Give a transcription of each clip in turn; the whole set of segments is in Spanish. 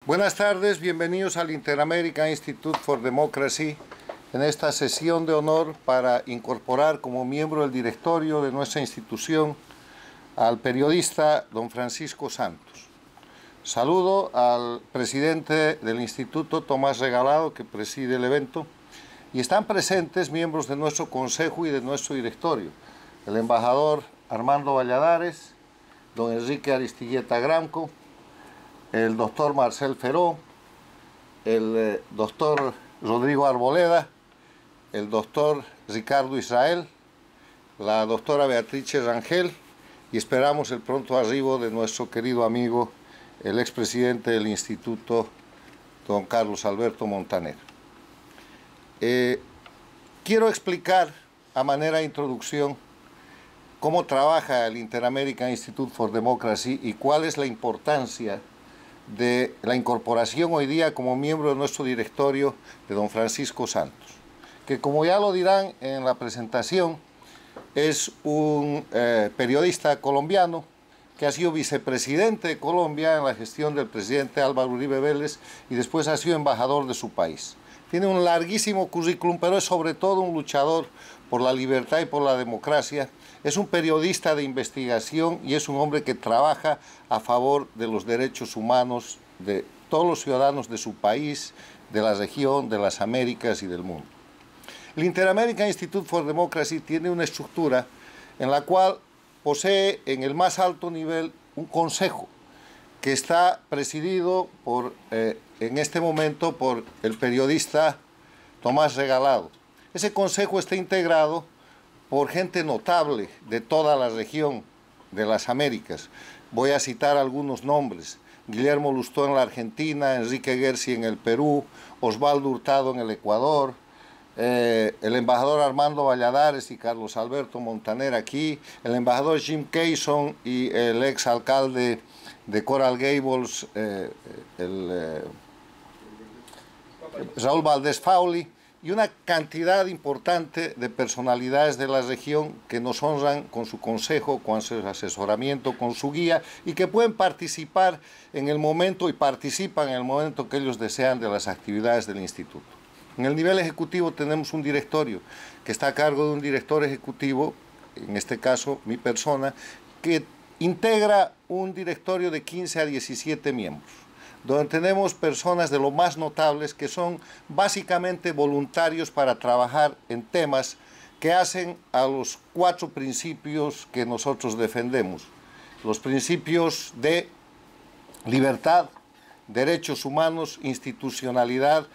Buenas tardes, bienvenidos al Inter-American Institute for Democracy en esta sesión de honor para incorporar como miembro del directorio de nuestra institución al periodista don Francisco Santos. Saludo al presidente del Instituto, Tomás Regalado, que preside el evento, y están presentes miembros de nuestro consejo y de nuestro directorio, el embajador Armando Valladares, don Enrique Aristigueta Gramco, el doctor Marcel Feró, el doctor Rodrigo Arboleda, el doctor Ricardo Israel, la doctora Beatrice Rangel, y esperamos el pronto arribo de nuestro querido amigo, el expresidente del Instituto, don Carlos Alberto Montaner. Quiero explicar a manera de introducción cómo trabaja el Inter-American Institute for Democracy y cuál es la importancia de la incorporación hoy día como miembro de nuestro directorio de don Francisco Santos, que como ya lo dirán en la presentación, es un periodista colombiano que ha sido vicepresidente de Colombia en la gestión del presidente Álvaro Uribe Vélez y después ha sido embajador de su país. Tiene un larguísimo currículum, pero es sobre todo un luchador por la libertad y por la democracia. Es un periodista de investigación y es un hombre que trabaja a favor de los derechos humanos de todos los ciudadanos de su país, de la región, de las Américas y del mundo. El Inter-American Institute for Democracy tiene una estructura en la cual posee en el más alto nivel un consejo que está presidido por, en este momento por el periodista Tomás Regalado. Ese consejo está integrado por gente notable de toda la región de las Américas. Voy a citar algunos nombres: Guillermo Lustó en la Argentina, Enrique Gersi en el Perú, Osvaldo Hurtado en el Ecuador, el embajador Armando Valladares y Carlos Alberto Montaner aquí, el embajador Jim Kayson y el ex alcalde de Coral Gables, Raúl Valdés Fauli, y una cantidad importante de personalidades de la región que nos honran con su consejo, con su asesoramiento, con su guía, y que pueden participar en el momento y participan en el momento que ellos desean de las actividades del instituto. En el nivel ejecutivo tenemos un directorio que está a cargo de un director ejecutivo, en este caso mi persona, que integra un directorio de 15 a 17 miembros, donde tenemos personas de lo más notables que son básicamente voluntarios para trabajar en temas que hacen a los 4 principios que nosotros defendemos: los principios de libertad, derechos humanos, institucionalidad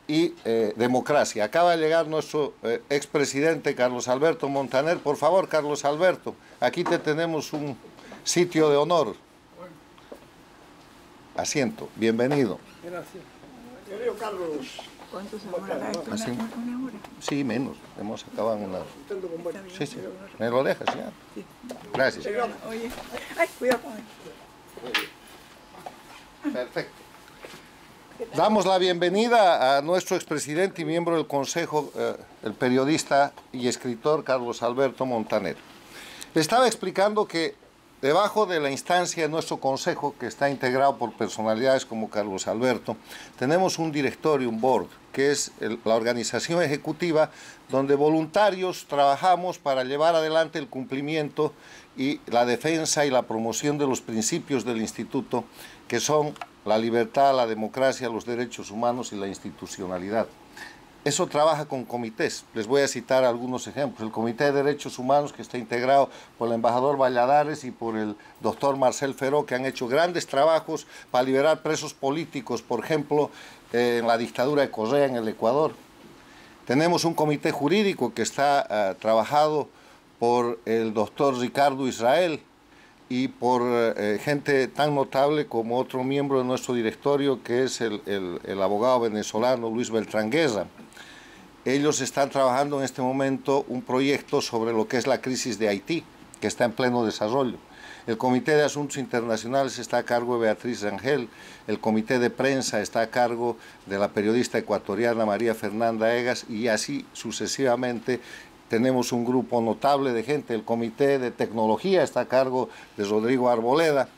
y democracia. Acaba de llegar nuestro expresidente Carlos Alberto Montaner. Por favor, Carlos Alberto, aquí te tenemos un sitio de honor. Asiento, bienvenido. Gracias. Querido Carlos. ¿Cuánto se demora esto? ¿Una hora? Sí, menos. Hemos acabado en una hora. Sí, sí. ¿Me lo dejas ya? Sí. Gracias. Oye, ay, cuidado con él. Perfecto. Damos la bienvenida a nuestro expresidente y miembro del Consejo, el periodista y escritor Carlos Alberto Montaner. Le estaba explicando que debajo de la instancia de nuestro consejo, que está integrado por personalidades como Carlos Alberto, tenemos un directorio, un board, que es la organización ejecutiva donde voluntarios trabajamos para llevar adelante el cumplimiento y la defensa y la promoción de los principios del instituto, que son la libertad, la democracia, los derechos humanos y la institucionalidad. Eso trabaja con comités. Les voy a citar algunos ejemplos. El Comité de Derechos Humanos, que está integrado por el embajador Valladares y por el doctor Marcel Feró, que han hecho grandes trabajos para liberar presos políticos, por ejemplo, en la dictadura de Correa en el Ecuador. Tenemos un comité jurídico que está trabajado por el doctor Ricardo Israel y por gente tan notable como otro miembro de nuestro directorio, que es el abogado venezolano Luis Beltrán Guerra. Ellos están trabajando en este momento un proyecto sobre lo que es la crisis de Haití, que está en pleno desarrollo. El Comité de Asuntos Internacionales está a cargo de Beatriz Rangel, el Comité de Prensa está a cargo de la periodista ecuatoriana María Fernanda Egas, y así sucesivamente. Tenemos un grupo notable de gente. El Comité de Tecnología está a cargo de Rodrigo Arboleda.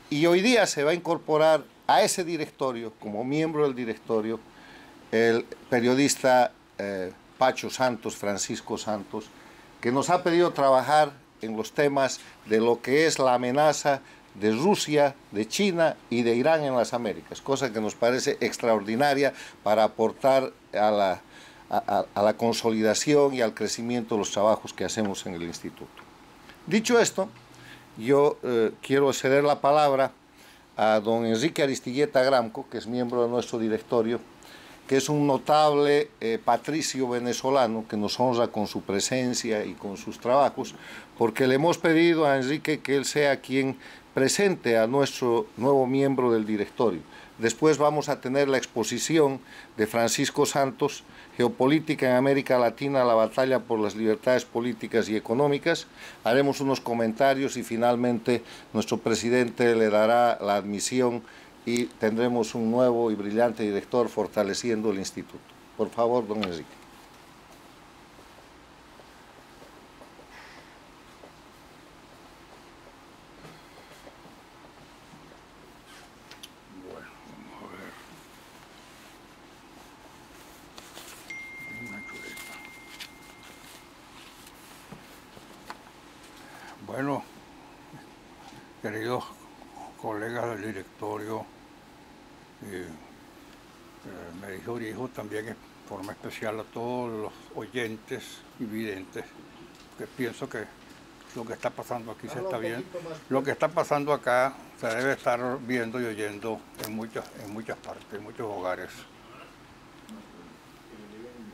Y hoy día se va a incorporar a ese directorio, como miembro del directorio, el periodista Pacho Santos, Francisco Santos, que nos ha pedido trabajar en los temas de lo que es la amenaza de Rusia, de China y de Irán en las Américas, cosa que nos parece extraordinaria para aportar a la consolidación y al crecimiento de los trabajos que hacemos en el Instituto. Dicho esto, yo quiero ceder la palabra a don Enrique Aristigueta Gramco, que es miembro de nuestro directorio, que es un notable patricio venezolano que nos honra con su presencia y con sus trabajos, porque le hemos pedido a Enrique que él sea quien presente a nuestro nuevo miembro del directorio. Después vamos a tener la exposición de Francisco Santos, Geopolítica en América Latina, la batalla por las libertades políticas y económicas. Haremos unos comentarios y finalmente nuestro presidente le dará la admisión y tendremos un nuevo y brillante director fortaleciendo el instituto. Por favor, don Enrique. Bueno, vamos a ver. Una chuleta. Bueno, queridos colegas del directorio, me dirijo también en forma especial a todos los oyentes y videntes, que pienso que lo que está pasando aquí se está viendo. Lo que está pasando acá se debe estar viendo y oyendo en muchas partes, en muchos hogares.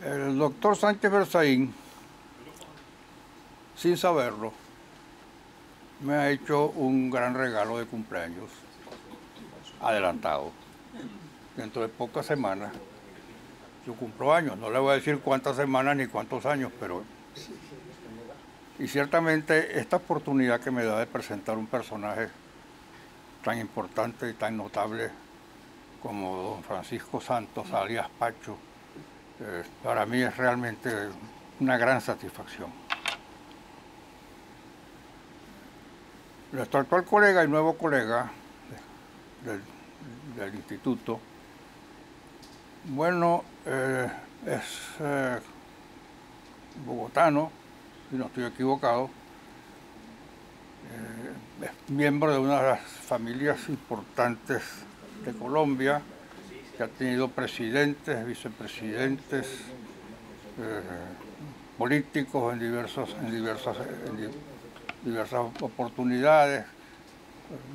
El doctor Sánchez Berzaín, sin saberlo, me ha hecho un gran regalo de cumpleaños adelantado. Dentro de pocas semanas yo cumplo años. No le voy a decir cuántas semanas ni cuántos años, pero... Y ciertamente esta oportunidad que me da de presentar un personaje tan importante y tan notable como don Francisco Santos, alias Pacho, para mí es realmente una gran satisfacción. Nuestro actual colega y nuevo colega del instituto, bueno, es bogotano, si no estoy equivocado, es miembro de una de las familias importantes de Colombia, que ha tenido presidentes, vicepresidentes, políticos en diversas oportunidades,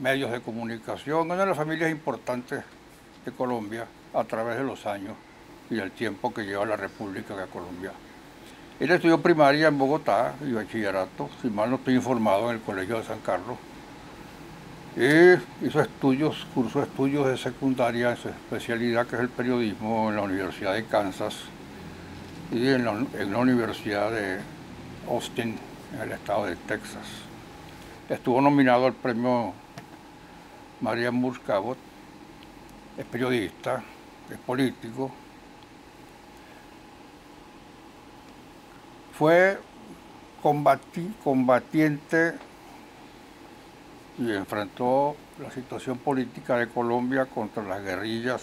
medios de comunicación, una de las familias importantes de Colombia a través de los años y del tiempo que lleva la República de Colombia. Él estudió primaria en Bogotá y bachillerato, si mal no estoy informado, en el Colegio de San Carlos. Y hizo cursó estudios de secundaria en su especialidad, que es el periodismo, en la Universidad de Kansas y en la Universidad de Austin, en el estado de Texas. Estuvo nominado al premio María Moore Cabot, es periodista, es político. Fue combatiente y enfrentó la situación política de Colombia contra las guerrillas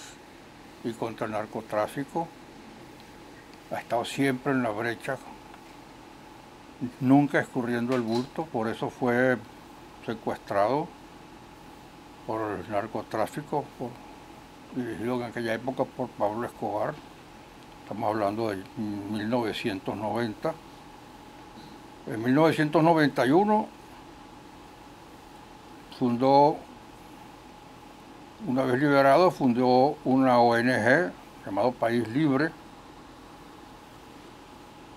y contra el narcotráfico. Ha estado siempre en la brecha, nunca escurriendo el bulto, por eso fue secuestrado por el narcotráfico, dirigido en aquella época por Pablo Escobar. Estamos hablando de 1990. En 1991 fundó, una vez liberado, fundó una ONG llamado País Libre,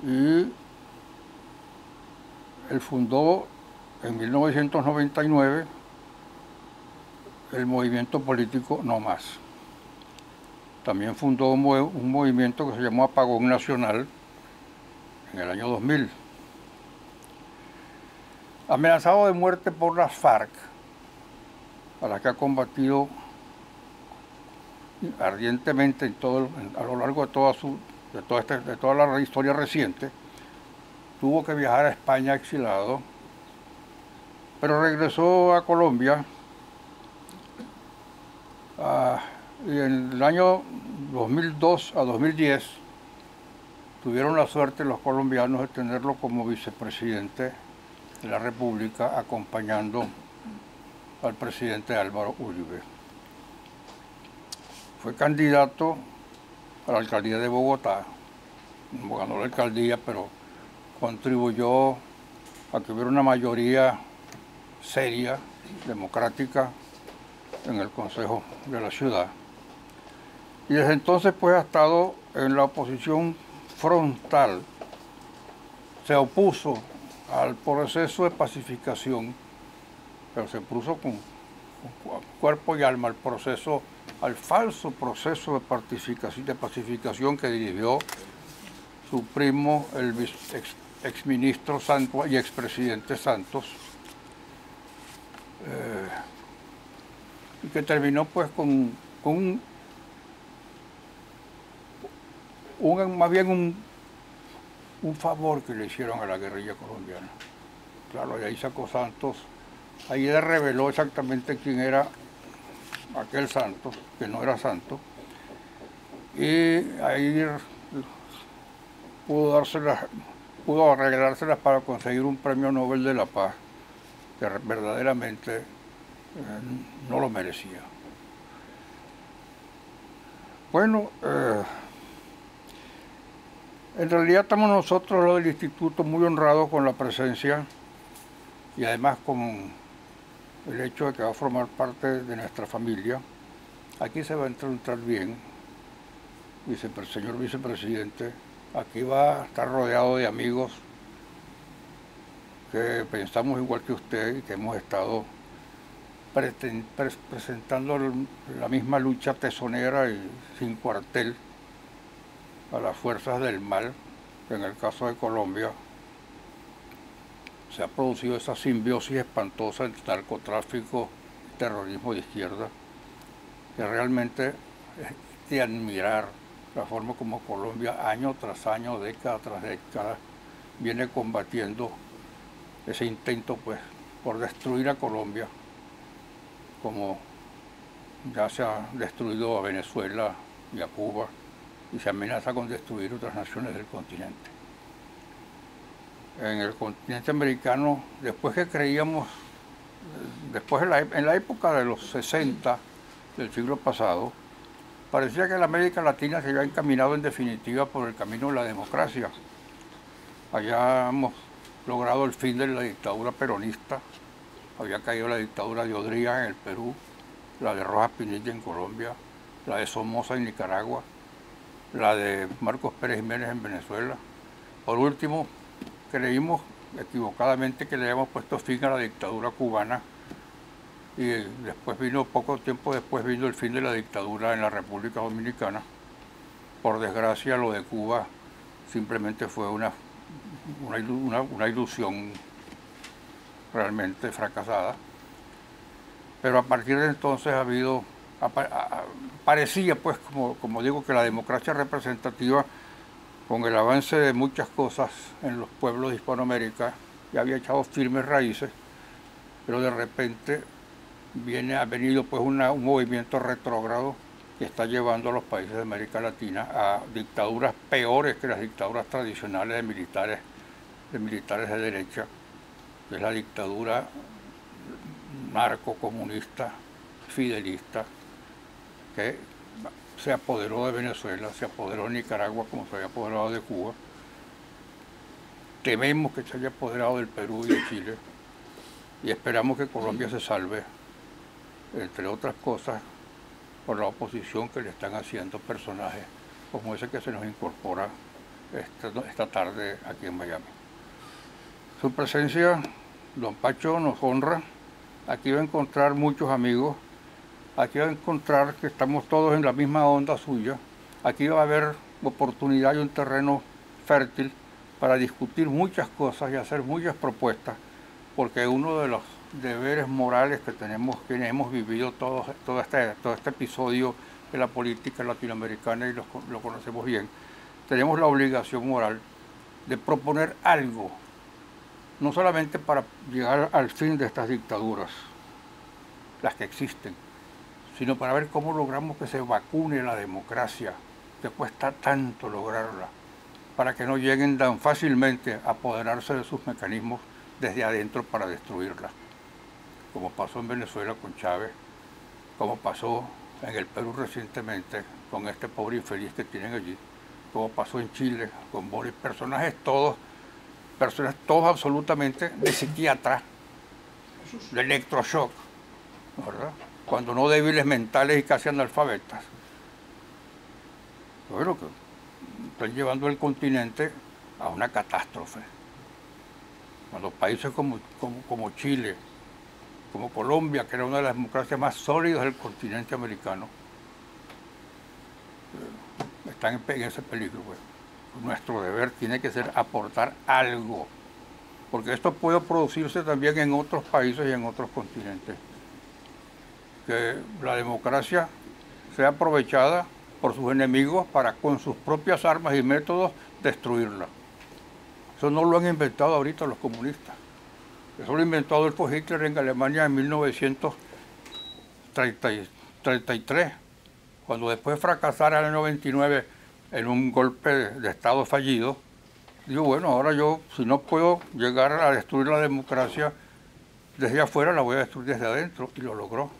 y él fundó en 1999 el movimiento político No Más. También fundó un movimiento que se llamó Apagón Nacional en el año 2000. Amenazado de muerte por las FARC, a las que ha combatido ardientemente a lo largo de toda la historia reciente, tuvo que viajar a España exilado, pero regresó a Colombia Y en el año 2002 a 2010 tuvieron la suerte los colombianos de tenerlo como vicepresidente de la República, acompañando al presidente Álvaro Uribe. Fue candidato a la alcaldía de Bogotá, no ganó la alcaldía, pero contribuyó a que hubiera una mayoría seria, democrática, en el Consejo de la ciudad. Y desde entonces pues ha estado en la oposición frontal, se opuso al proceso de pacificación, pero se puso con cuerpo y alma al falso proceso de pacificación que dirigió su primo, el exministro Santos y expresidente Santos, y que terminó pues con más bien un favor que le hicieron a la guerrilla colombiana. Claro, y ahí sacó Santos, ahí le reveló exactamente quién era aquel Santos, que no era santo, y ahí pudo arreglárselas para conseguir un premio Nobel de la Paz, que verdaderamente no lo merecía. Bueno, en realidad estamos nosotros, los del instituto, muy honrados con la presencia y además con el hecho de que va a formar parte de nuestra familia. Aquí se va a entrar bien, señor vicepresidente. Aquí va a estar rodeado de amigos que pensamos igual que usted y que hemos estado presentando la misma lucha tesonera y sin cuartel a las fuerzas del mal. En el caso de Colombia se ha producido esa simbiosis espantosa entre narcotráfico y terrorismo de izquierda, que realmente es de admirar la forma como Colombia año tras año, década tras década, viene combatiendo ese intento pues por destruir a Colombia, como ya se ha destruido a Venezuela y a Cuba, y se amenaza con destruir otras naciones del continente. En el continente americano, después que creíamos, en la época de los 60 del siglo pasado, parecía que la América Latina se había encaminado en definitiva por el camino de la democracia. Allá hemos logrado el fin de la dictadura peronista, había caído la dictadura de Odría en el Perú, la de Rojas Pinilla en Colombia, la de Somoza en Nicaragua, la de Marcos Pérez Jiménez en Venezuela. Por último, creímos equivocadamente que le habíamos puesto fin a la dictadura cubana, y después poco tiempo después vino el fin de la dictadura en la República Dominicana. Por desgracia, lo de Cuba simplemente fue una ilusión realmente fracasada. Pero a partir de entonces parecía pues, como digo, que la democracia representativa, con el avance de muchas cosas en los pueblos de Hispanoamérica, ya había echado firmes raíces, pero de repente ha venido pues un movimiento retrógrado que está llevando a los países de América Latina a dictaduras peores que las dictaduras tradicionales de militares de derecha, que es la dictadura narcocomunista, fidelista, que se apoderó de Venezuela, se apoderó de Nicaragua como se había apoderado de Cuba. Tememos que se haya apoderado del Perú y de Chile, y esperamos que Colombia se salve, entre otras cosas, por la oposición que le están haciendo personajes como ese que se nos incorpora esta tarde aquí en Miami. Su presencia, don Pacho, nos honra. Aquí va a encontrar muchos amigos, aquí va a encontrar que estamos todos en la misma onda suya, aquí va a haber oportunidad y un terreno fértil para discutir muchas cosas y hacer muchas propuestas, porque uno de los deberes morales que tenemos, quienes hemos vivido todo este episodio de la política latinoamericana y lo conocemos bien, tenemos la obligación moral de proponer algo, no solamente para llegar al fin de estas dictaduras, las que existen, sino para ver cómo logramos que se vacune la democracia, que cuesta tanto lograrla, para que no lleguen tan fácilmente a apoderarse de sus mecanismos desde adentro para destruirla, como pasó en Venezuela con Chávez, como pasó en el Perú recientemente con este pobre infeliz que tienen allí, como pasó en Chile con Boris, personajes todos absolutamente de psiquiatra, de electroshock, ¿verdad? Cuando no débiles mentales y casi analfabetas. Bueno, que están llevando el continente a una catástrofe. Cuando países como Chile, como Colombia, que era una de las democracias más sólidas del continente americano, están en ese peligro. Pues. Nuestro deber tiene que ser aportar algo, porque esto puede producirse también en otros países y en otros continentes. Que la democracia sea aprovechada por sus enemigos para con sus propias armas y métodos destruirla. Eso no lo han inventado ahorita los comunistas. Eso lo inventó Adolfo Hitler en Alemania en 1933, cuando después fracasara en el 99 en un golpe de Estado fallido, digo, bueno, ahora yo, si no puedo llegar a destruir la democracia desde afuera, la voy a destruir desde adentro, y lo logró.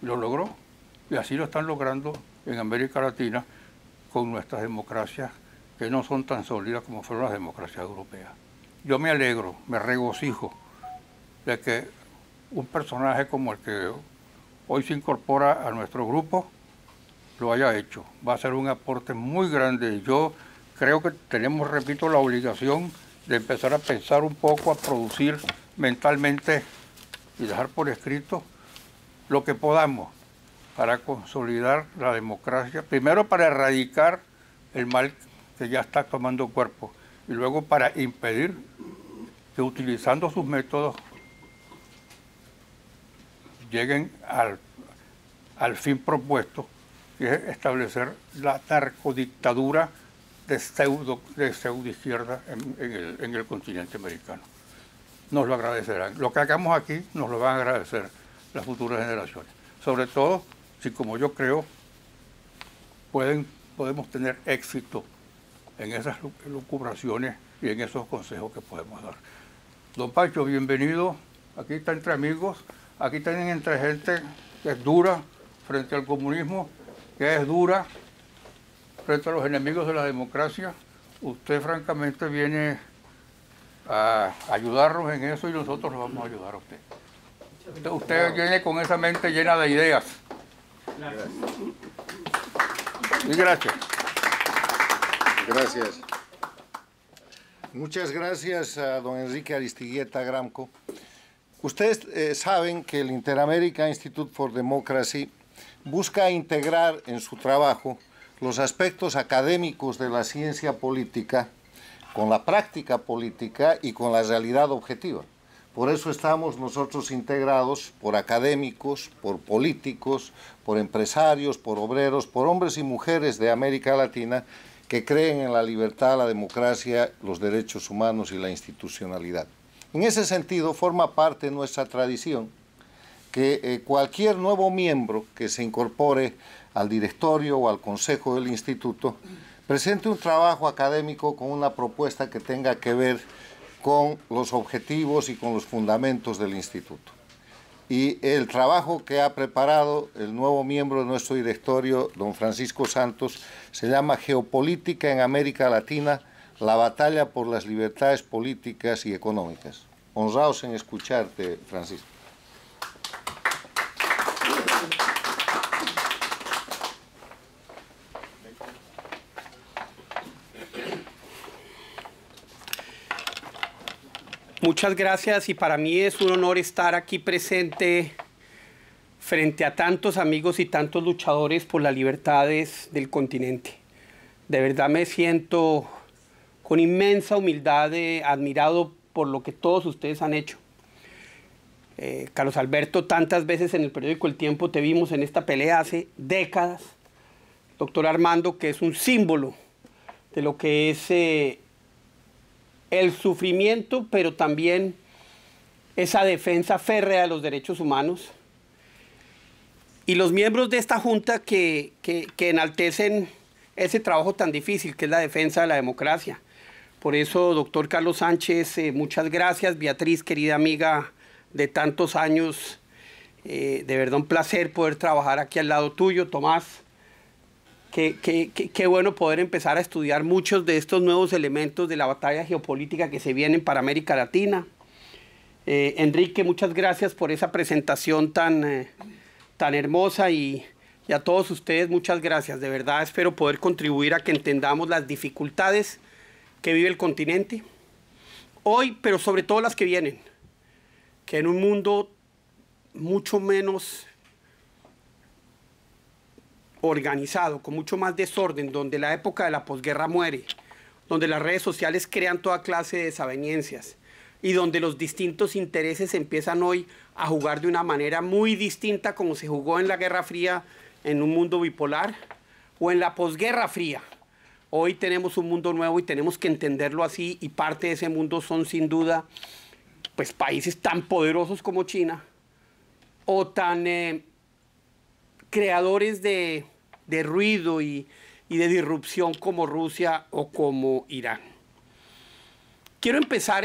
Y lo logró. Y así lo están logrando en América Latina con nuestras democracias que no son tan sólidas como fueron las democracias europeas. Yo me alegro, me regocijo de que un personaje como el que hoy se incorpora a nuestro grupo lo haya hecho. Va a ser un aporte muy grande. Yo creo que tenemos, repito, la obligación de empezar a pensar un poco, a producir mentalmente y dejar por escrito lo que podamos para consolidar la democracia, primero para erradicar el mal que ya está tomando cuerpo y luego para impedir que utilizando sus métodos lleguen al fin propuesto, que es establecer la narcodictadura de pseudo izquierda en el continente americano. Nos lo agradecerán. Lo que hagamos aquí nos lo van a agradecer las futuras generaciones. Sobre todo si, como yo creo, podemos tener éxito en esas lucubraciones y en esos consejos que podemos dar. Don Pancho, bienvenido. Aquí está entre amigos. Aquí tienen entre gente que es dura frente al comunismo, que es dura frente a los enemigos de la democracia. Usted francamente viene a ayudarnos en eso y nosotros lo vamos a ayudar a usted. Usted viene con esa mente llena de ideas. Gracias. Y gracias. Gracias. Muchas gracias a don Enrique Aristigueta Gramco. Ustedes saben que el Inter-American Institute for Democracy busca integrar en su trabajo los aspectos académicos de la ciencia política con la práctica política y con la realidad objetiva. Por eso estamos nosotros integrados por académicos, por políticos, por empresarios, por obreros, por hombres y mujeres de América Latina que creen en la libertad, la democracia, los derechos humanos y la institucionalidad. En ese sentido, forma parte de nuestra tradición que cualquier nuevo miembro que se incorpore al directorio o al consejo del instituto presente un trabajo académico con una propuesta que tenga que ver con los objetivos y con los fundamentos del instituto. Y el trabajo que ha preparado el nuevo miembro de nuestro directorio, don Francisco Santos, se llama Geopolítica en América Latina, la batalla por las libertades políticas y económicas. Honrados en escucharte, Francisco. Muchas gracias y para mí es un honor estar aquí presente frente a tantos amigos y tantos luchadores por las libertades del continente. De verdad me siento con inmensa humildad admirado por lo que todos ustedes han hecho. Carlos Alberto, tantas veces en el periódico El Tiempo te vimos en esta pelea hace décadas. Doctor Armando, que es un símbolo de lo que es el sufrimiento, pero también esa defensa férrea de los derechos humanos. y los miembros de esta Junta que enaltecen ese trabajo tan difícil que es la defensa de la democracia. Por eso, doctor Carlos Sánchez, muchas gracias. Beatriz, querida amiga de tantos años, de verdad un placer poder trabajar aquí al lado tuyo. Tomás, qué bueno poder empezar a estudiar muchos de estos nuevos elementos de la batalla geopolítica que se vienen para América Latina. Enrique, muchas gracias por esa presentación tan hermosa y a todos ustedes muchas gracias. De verdad espero poder contribuir a que entendamos las dificultades que vive el continente hoy, pero sobre todo las que vienen, que en un mundo mucho menos organizado, con mucho más desorden, donde la época de la posguerra muere, donde las redes sociales crean toda clase de desavenencias y donde los distintos intereses empiezan hoy a jugar de una manera muy distinta como se jugó en la Guerra Fría en un mundo bipolar o en la posguerra fría. Hoy tenemos un mundo nuevo y tenemos que entenderlo así, y parte de ese mundo son sin duda pues países tan poderosos como China o tan creadores de ruido y de disrupción como Rusia o como Irán. Quiero empezar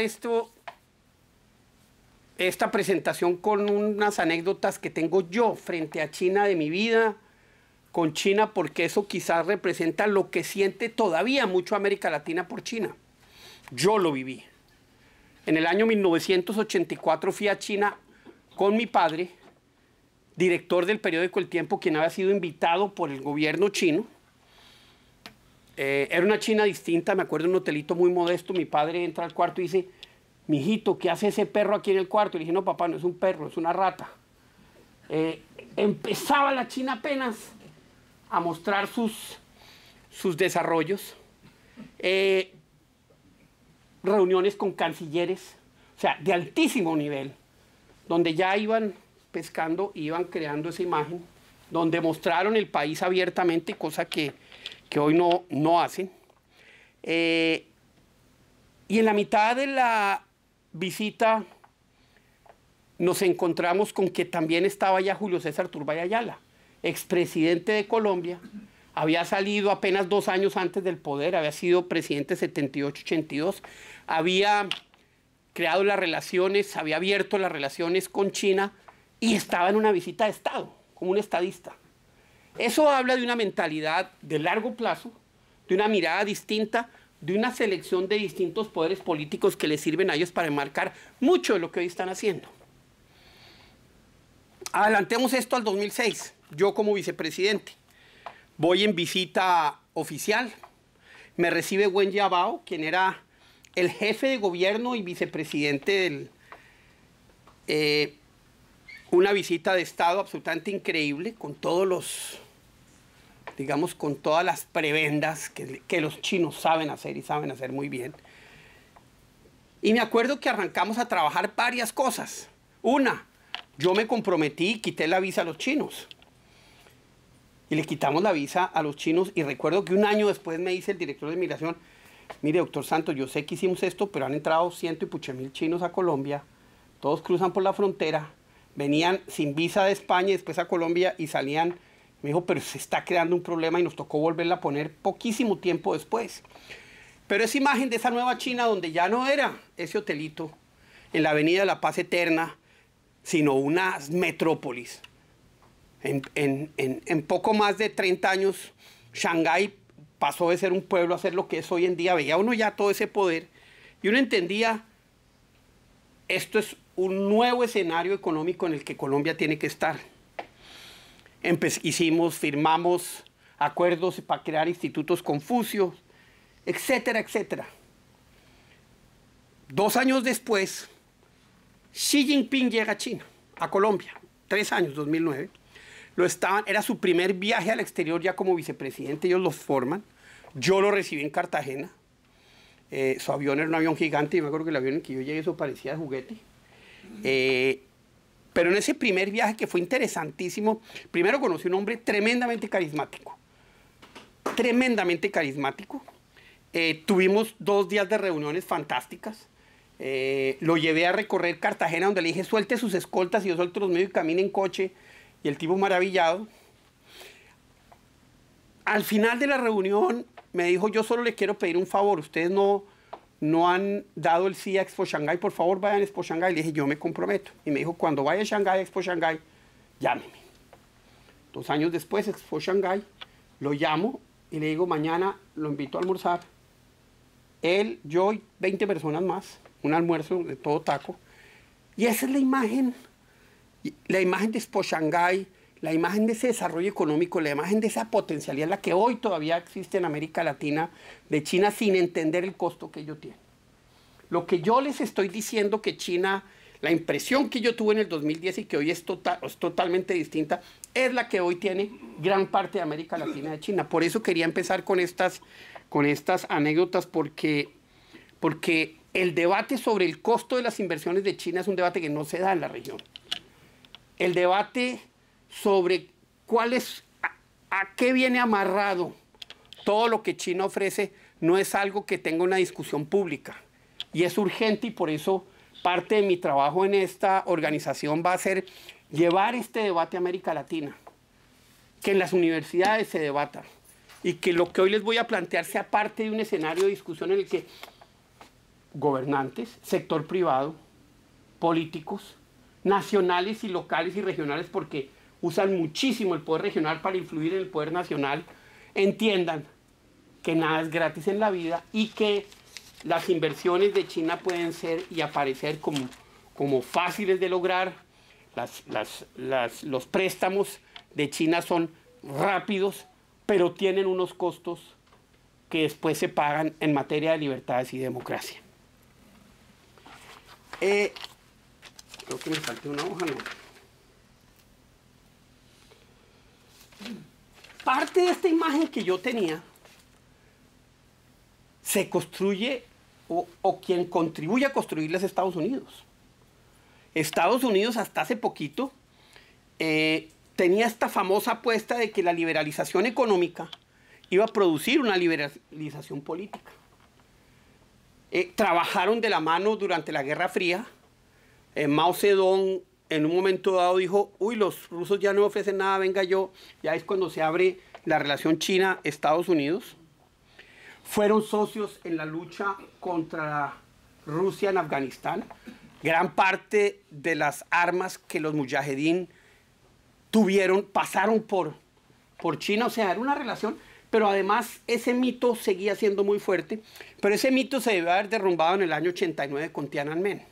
esta presentación con unas anécdotas que tengo yo frente a China de mi vida con China, porque eso quizás representa lo que siente todavía mucho América Latina por China. Yo lo viví. En el año 1984 fui a China con mi padre, director del periódico El Tiempo, quien había sido invitado por el gobierno chino. Era una China distinta, me acuerdo, un hotelito muy modesto. Mi padre entra al cuarto y dice: mijito, ¿qué hace ese perro aquí en el cuarto? Y le dije: no, papá, no es un perro, es una rata. Empezaba la China apenas a mostrar sus desarrollos, reuniones con cancilleres, o sea, de altísimo nivel, donde ya iban pescando, iban creando esa imagen, donde mostraron el país abiertamente, cosa que hoy no hacen. Y en la mitad de la visita nos encontramos con que también estaba ya Julio César Turbay Ayala, expresidente de Colombia. Había salido apenas 2 años antes del poder, había sido presidente 78-82, había creado las relaciones, había abierto las relaciones con China y estaba en una visita de Estado, como un estadista. Eso habla de una mentalidad de largo plazo, de una mirada distinta, de una selección de distintos poderes políticos que les sirven a ellos para enmarcar mucho de lo que hoy están haciendo. Adelantemos esto al 2006, yo como vicepresidente. Voy en visita oficial, me recibe Wen Jiabao, quien era el jefe de gobierno y vicepresidente del... una visita de Estado absolutamente increíble, con todos los, digamos, con todas las prebendas que los chinos saben hacer y saben hacer muy bien. Y me acuerdo que arrancamos a trabajar varias cosas. Una, yo me comprometí y quité la visa a los chinos. Y le quitamos la visa a los chinos, y recuerdo que un año después me dice el director de Migración: mire, doctor Santos, yo sé que hicimos esto, pero han entrado 100 y pucha mil chinos a Colombia, todos cruzan por la frontera, venían sin visa de España y después a Colombia y salían. Me dijo: pero se está creando un problema, y nos tocó volverla a poner poquísimo tiempo después. Pero esa imagen de esa nueva China, donde ya no era ese hotelito en la Avenida de la Paz Eterna, sino una metrópolis. En poco más de 30 años, Shanghái pasó de ser un pueblo a ser lo que es hoy en día. Veía uno ya todo ese poder y uno entendía: esto es un nuevo escenario económico en el que Colombia tiene que estar. Firmamos acuerdos para crear institutos Confucio, etcétera, etcétera. 2 años después, Xi Jinping llega a China, a Colombia. 3 años, 2009. Era su primer viaje al exterior ya como vicepresidente, ellos los forman. Yo lo recibí en Cartagena. Su avión era un avión gigante, y me acuerdo que el avión en que yo llegué eso parecía de juguete. Pero en ese primer viaje, que fue interesantísimo, primero conocí un hombre tremendamente carismático. Tremendamente carismático. Tuvimos 2 días de reuniones fantásticas. Lo llevé a recorrer Cartagena, donde le dije: suelte sus escoltas y yo suelto los medios y camine en coche. y el tipo maravillado. Al final de la reunión me dijo, yo solo le quiero pedir un favor, ustedes no han dado el sí a Expo Shanghái, por favor vayan a Expo Shanghái. Le dije, yo me comprometo. Y me dijo, cuando vaya a Shanghái, Expo Shanghái, llámeme. 2 años después, Expo Shanghái, lo llamo y le digo, mañana lo invito a almorzar. Él, yo y 20 personas más, un almuerzo de todo taco. Y esa es la imagen de Expo Shanghái, la imagen de ese desarrollo económico, la imagen de esa potencialidad, la que hoy todavía existe en América Latina, de China sin entender el costo que ello tiene. Lo que yo les estoy diciendo que China, la impresión que yo tuve en el 2010 y que hoy es totalmente distinta, es la que hoy tiene gran parte de América Latina de China. Por eso quería empezar con estas anécdotas, porque el debate sobre el costo de las inversiones de China es un debate que no se da en la región. El debate sobre a qué viene amarrado todo lo que China ofrece no es algo que tenga una discusión pública. Y es urgente, y por eso parte de mi trabajo en esta organización va a ser llevar este debate a América Latina, que en las universidades se debata y que lo que hoy les voy a plantear sea parte de un escenario de discusión en el que gobernantes, sector privado, políticos, nacionales y locales y regionales, porque usan muchísimo el poder regional para influir en el poder nacional, entiendan que nada es gratis en la vida y que las inversiones de China pueden ser y aparecer como fáciles de lograr. Los préstamos de China son rápidos, pero tienen unos costos que después se pagan en materia de libertades y democracia. Creo que me faltó una hoja, ¿no? Parte de esta imagen que yo tenía se construye o quien contribuye a construirla es Estados Unidos. Estados Unidos hasta hace poquito tenía esta famosa apuesta de que la liberalización económica iba a producir una liberalización política. Trabajaron de la mano durante la Guerra Fría. Mao Zedong en un momento dado dijo, uy, los rusos ya no ofrecen nada, venga yo. Ya es cuando se abre la relación China-Estados Unidos. Fueron socios en la lucha contra Rusia en Afganistán. Gran parte de las armas que los mujahedín tuvieron pasaron por China. O sea, era una relación, pero además ese mito seguía siendo muy fuerte. Pero ese mito se debe haber derrumbado en el año 89 con Tiananmen.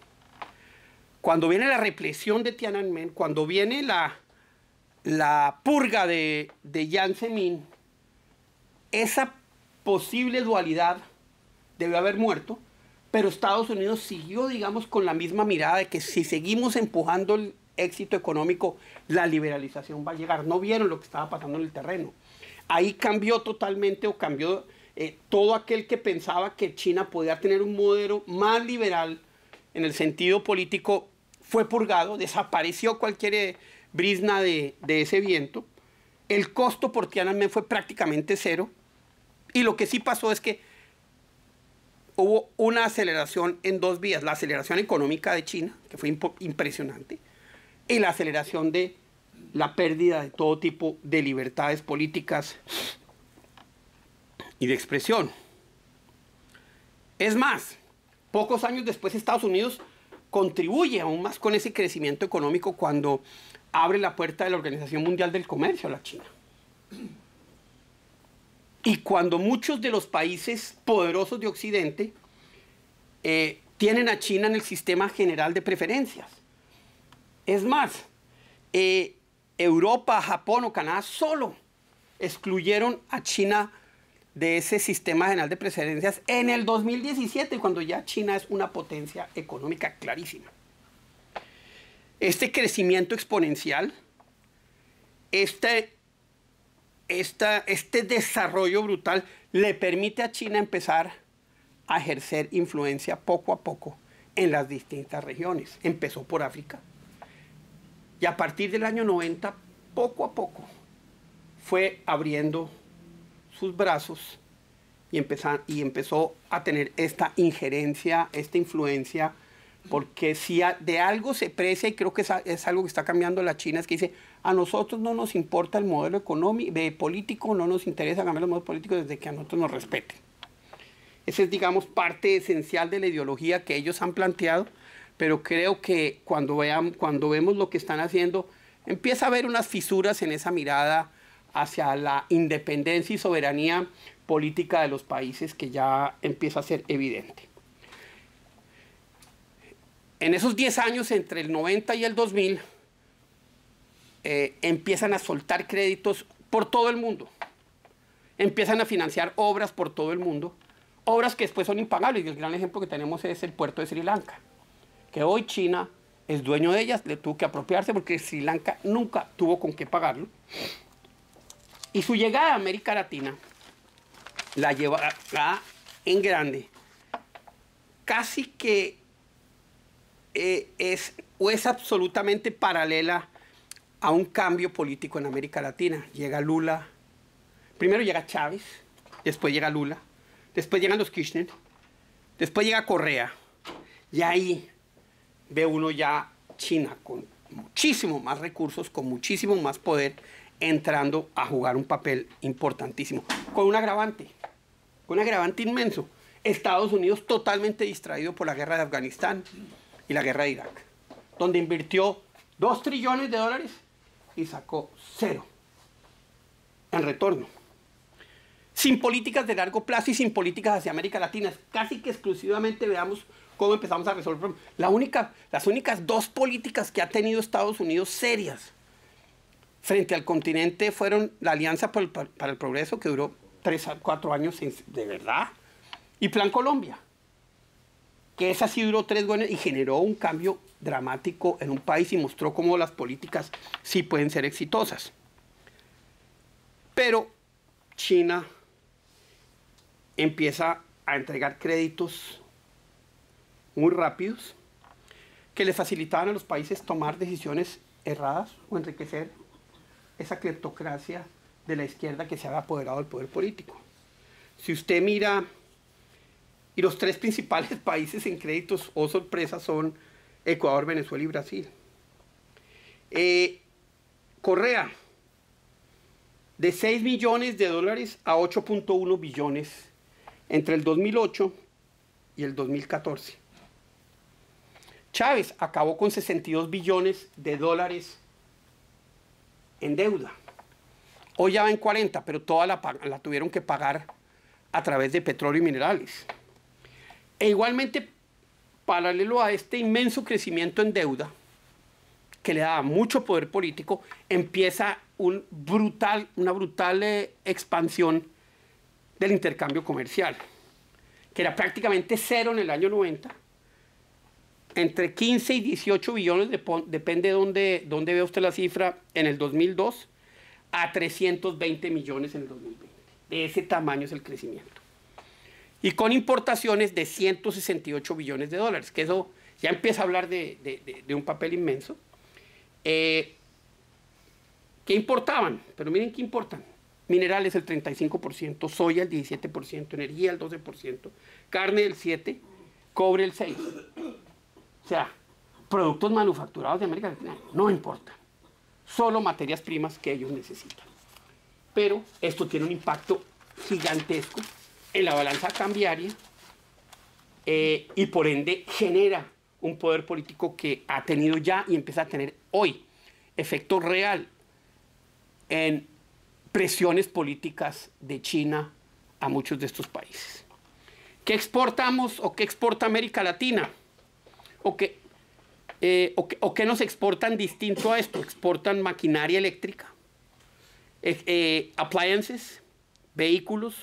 Cuando viene la represión de Tiananmen, cuando viene la purga de Jiang Zemin, esa posible dualidad debió haber muerto, pero Estados Unidos siguió, digamos, con la misma mirada de que si seguimos empujando el éxito económico, la liberalización va a llegar. No vieron lo que estaba pasando en el terreno. Ahí cambió totalmente, o cambió todo aquel que pensaba que China podía tener un modelo más liberal en el sentido político, fue purgado, desapareció cualquier brizna de ese viento. El costo por Tiananmen fue prácticamente cero. Y lo que sí pasó es que hubo una aceleración en 2 vías. La aceleración económica de China, que fue impresionante, y la aceleración de la pérdida de todo tipo de libertades políticas y de expresión. Es más, pocos años después Estados Unidos contribuye aún más con ese crecimiento económico cuando abre la puerta de la Organización Mundial del Comercio a la China. Y cuando muchos de los países poderosos de Occidente tienen a China en el sistema general de preferencias. Es más, Europa, Japón o Canadá solo excluyeron a China de ese sistema general de preferencias en el 2017, cuando ya China es una potencia económica clarísima. Este crecimiento exponencial, este desarrollo brutal le permite a China empezar a ejercer influencia poco a poco en las distintas regiones. Empezó por África y a partir del año 90, poco a poco, fue abriendo sus brazos y empezó a tener esta injerencia, esta influencia, porque si de algo se precia, y creo que es algo que está cambiando la China, es que dice, A nosotros no nos importa el modelo económico, político, no nos interesa cambiar los modelos políticos desde que a nosotros nos respeten. Esa es, digamos, parte esencial de la ideología que ellos han planteado, pero creo que cuando vemos lo que están haciendo, empieza a haber unas fisuras en esa mirada hacia la independencia y soberanía política de los países que ya empieza a ser evidente. En esos 10 años, entre el 90 y el 2000, empiezan a soltar créditos por todo el mundo. Empiezan a financiar obras por todo el mundo, obras que después son impagables. Y el gran ejemplo que tenemos es el puerto de Sri Lanka, que hoy China es dueño de ellas, le tuvo que apropiarse porque Sri Lanka nunca tuvo con qué pagarlo. Y su llegada a América Latina la llevará en grande, casi que es absolutamente paralela a un cambio político en América Latina. Llega Lula, primero llega Chávez, después llega Lula, después llegan los Kirchner, después llega Correa, y ahí ve uno ya China con muchísimo más recursos, con muchísimo más poder, entrando a jugar un papel importantísimo, con un agravante inmenso. Estados Unidos totalmente distraído por la guerra de Afganistán y la guerra de Irak, donde invirtió 2 trillones de dólares y sacó 0 en retorno. Sin políticas de largo plazo y sin políticas hacia América Latina. Casi que exclusivamente veamos cómo empezamos a resolver el problema. Las únicas 2 políticas que ha tenido Estados Unidos serias frente al continente fueron la Alianza para el Progreso, que duró 3 a 4 años de verdad, y Plan Colombia, que esa sí duró 3 años y generó un cambio dramático en un país y mostró cómo las políticas sí pueden ser exitosas. Pero China empieza a entregar créditos muy rápidos que le facilitaban a los países tomar decisiones erradas o enriquecer esa cleptocracia de la izquierda que se había apoderado del poder político. Si usted mira, y los 3 principales países en créditos, oh sorpresa, son Ecuador, Venezuela y Brasil. Correa, de 6 millones de dólares a 8.1 billones entre el 2008 y el 2014. Chávez acabó con 62 billones de dólares en deuda. Hoy ya va en 40, pero toda la tuvieron que pagar a través de petróleo y minerales. E igualmente, paralelo a este inmenso crecimiento en deuda, que le daba mucho poder político, empieza una brutal expansión del intercambio comercial, que era prácticamente 0 en el año 90, entre 15 y 18 billones, depende de dónde vea usted la cifra, en el 2002, a 320 millones en el 2020. De ese tamaño es el crecimiento. Y con importaciones de 168 billones de dólares, que eso ya empieza a hablar de un papel inmenso. ¿Qué importaban? Pero miren qué importan. Minerales el 35%, soya el 17%, energía el 12%, carne el 7%, cobre el 6%. O sea, productos manufacturados de América Latina no importan. Solo materias primas que ellos necesitan. Pero esto tiene un impacto gigantesco en la balanza cambiaria y por ende genera un poder político que ha tenido ya y empieza a tener hoy efecto real en presiones políticas de China a muchos de estos países. ¿Qué exportamos o qué exporta América Latina? ¿O qué nos exportan distinto a esto? Exportan maquinaria eléctrica, appliances, vehículos,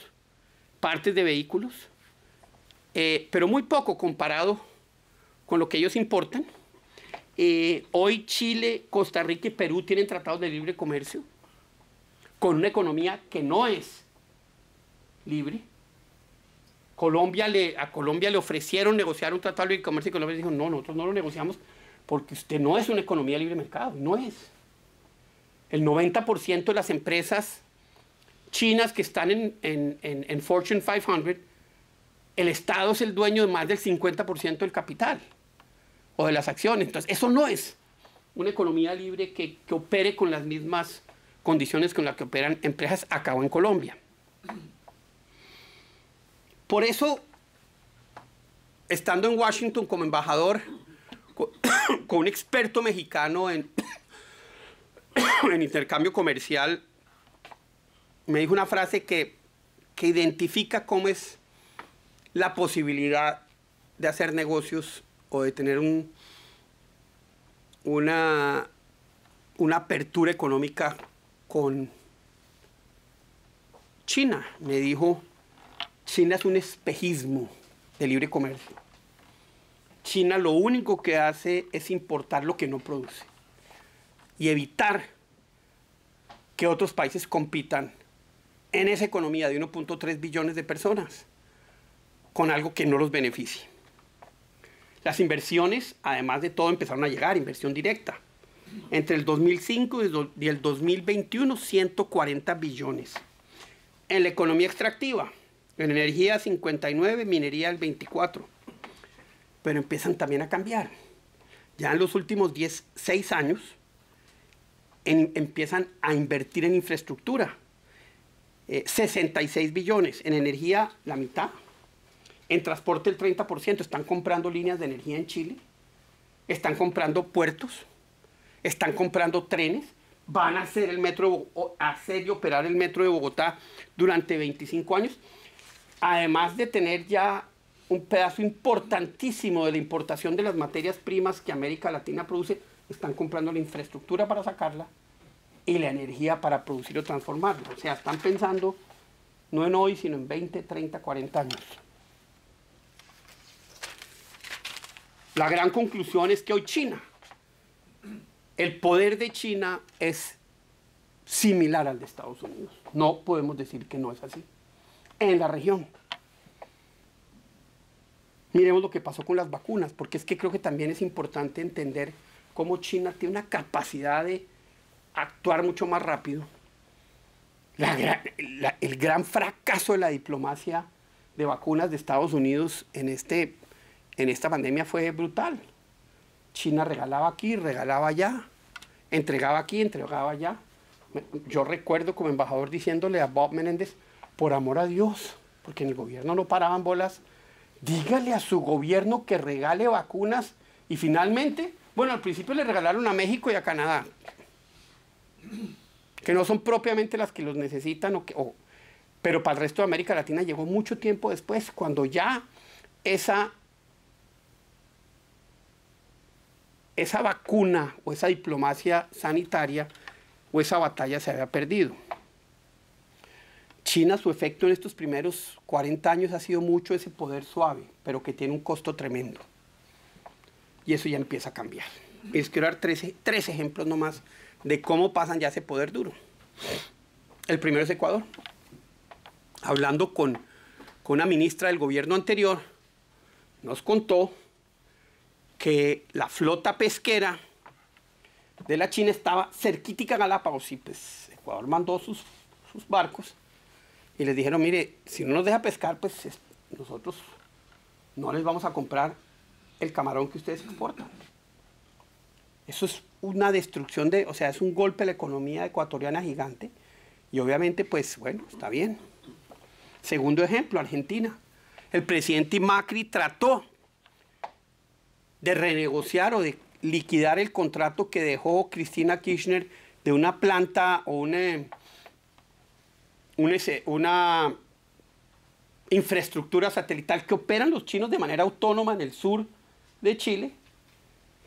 partes de vehículos, pero muy poco comparado con lo que ellos importan. Hoy Chile, Costa Rica y Perú tienen tratados de libre comercio con una economía que no es libre. A Colombia le ofrecieron negociar un tratado de libre comercio y Colombia dijo, no, nosotros no lo negociamos porque usted no es una economía de libre mercado, no es. El 90% de las empresas chinas que están en Fortune 500, el Estado es el dueño de más del 50% del capital o de las acciones. Entonces, eso no es una economía libre que opere con las mismas condiciones con las que operan empresas acá o en Colombia. Por eso, estando en Washington como embajador, con un experto mexicano en intercambio comercial, me dijo una frase que identifica cómo es la posibilidad de hacer negocios o de tener una apertura económica con China. Me dijo, China es un espejismo de libre comercio. China lo único que hace es importar lo que no produce y evitar que otros países compitan en esa economía de 1.3 billones de personas con algo que no los beneficie. Las inversiones, además de todo, empezaron a llegar, inversión directa. Entre el 2005 y el 2021, 140 billones. En la economía extractiva, en energía 59, minería el 24. Pero empiezan también a cambiar. Ya en los últimos 6 años, empiezan a invertir en infraestructura. 66 billones. En energía, la mitad. En transporte, el 30%. Están comprando líneas de energía en Chile. Están comprando puertos. Están comprando trenes. Van a hacer hacer y operar el metro de Bogotá durante 25 años. Además de tener ya un pedazo importantísimo de la importación de las materias primas que América Latina produce, están comprando la infraestructura para sacarla y la energía para producir o transformarla. O sea, están pensando no en hoy, sino en 20, 30, 40 años. La gran conclusión es que hoy China, el poder de China es similar al de Estados Unidos. No podemos decir que no es así. En la región. Miremos lo que pasó con las vacunas, porque es que creo que también es importante entender cómo China tiene una capacidad de actuar mucho más rápido. El gran fracaso de la diplomacia de vacunas de Estados Unidos en esta pandemia fue brutal. China regalaba aquí, regalaba allá, entregaba aquí, entregaba allá. Yo recuerdo como embajador diciéndole a Bob Menéndez, por amor a Dios, porque en el gobierno no paraban bolas, dígale a su gobierno que regale vacunas. Y finalmente, bueno, al principio le regalaron a México y a Canadá, que no son propiamente las que los necesitan, pero para el resto de América Latina llegó mucho tiempo después, cuando ya esa vacuna o esa diplomacia sanitaria o esa batalla se había perdido. China, su efecto en estos primeros 40 años ha sido mucho ese poder suave, pero que tiene un costo tremendo. Y eso ya empieza a cambiar. Les quiero dar tres ejemplos nomás de cómo pasan ya ese poder duro. El primero es Ecuador. Hablando con una ministra del gobierno anterior, nos contó que la flota pesquera de la China estaba cerquítica a Galápagos y pues Ecuador mandó sus barcos y les dijeron, mire, si no nos deja pescar, pues nosotros no les vamos a comprar el camarón que ustedes exportan. Eso es una destrucción o sea, es un golpe a la economía ecuatoriana gigante y obviamente, pues bueno, está bien. Segundo ejemplo, Argentina. El presidente Macri trató de renegociar o de liquidar el contrato que dejó Cristina Kirchner de una planta o una infraestructura satelital que operan los chinos de manera autónoma en el sur de Chile,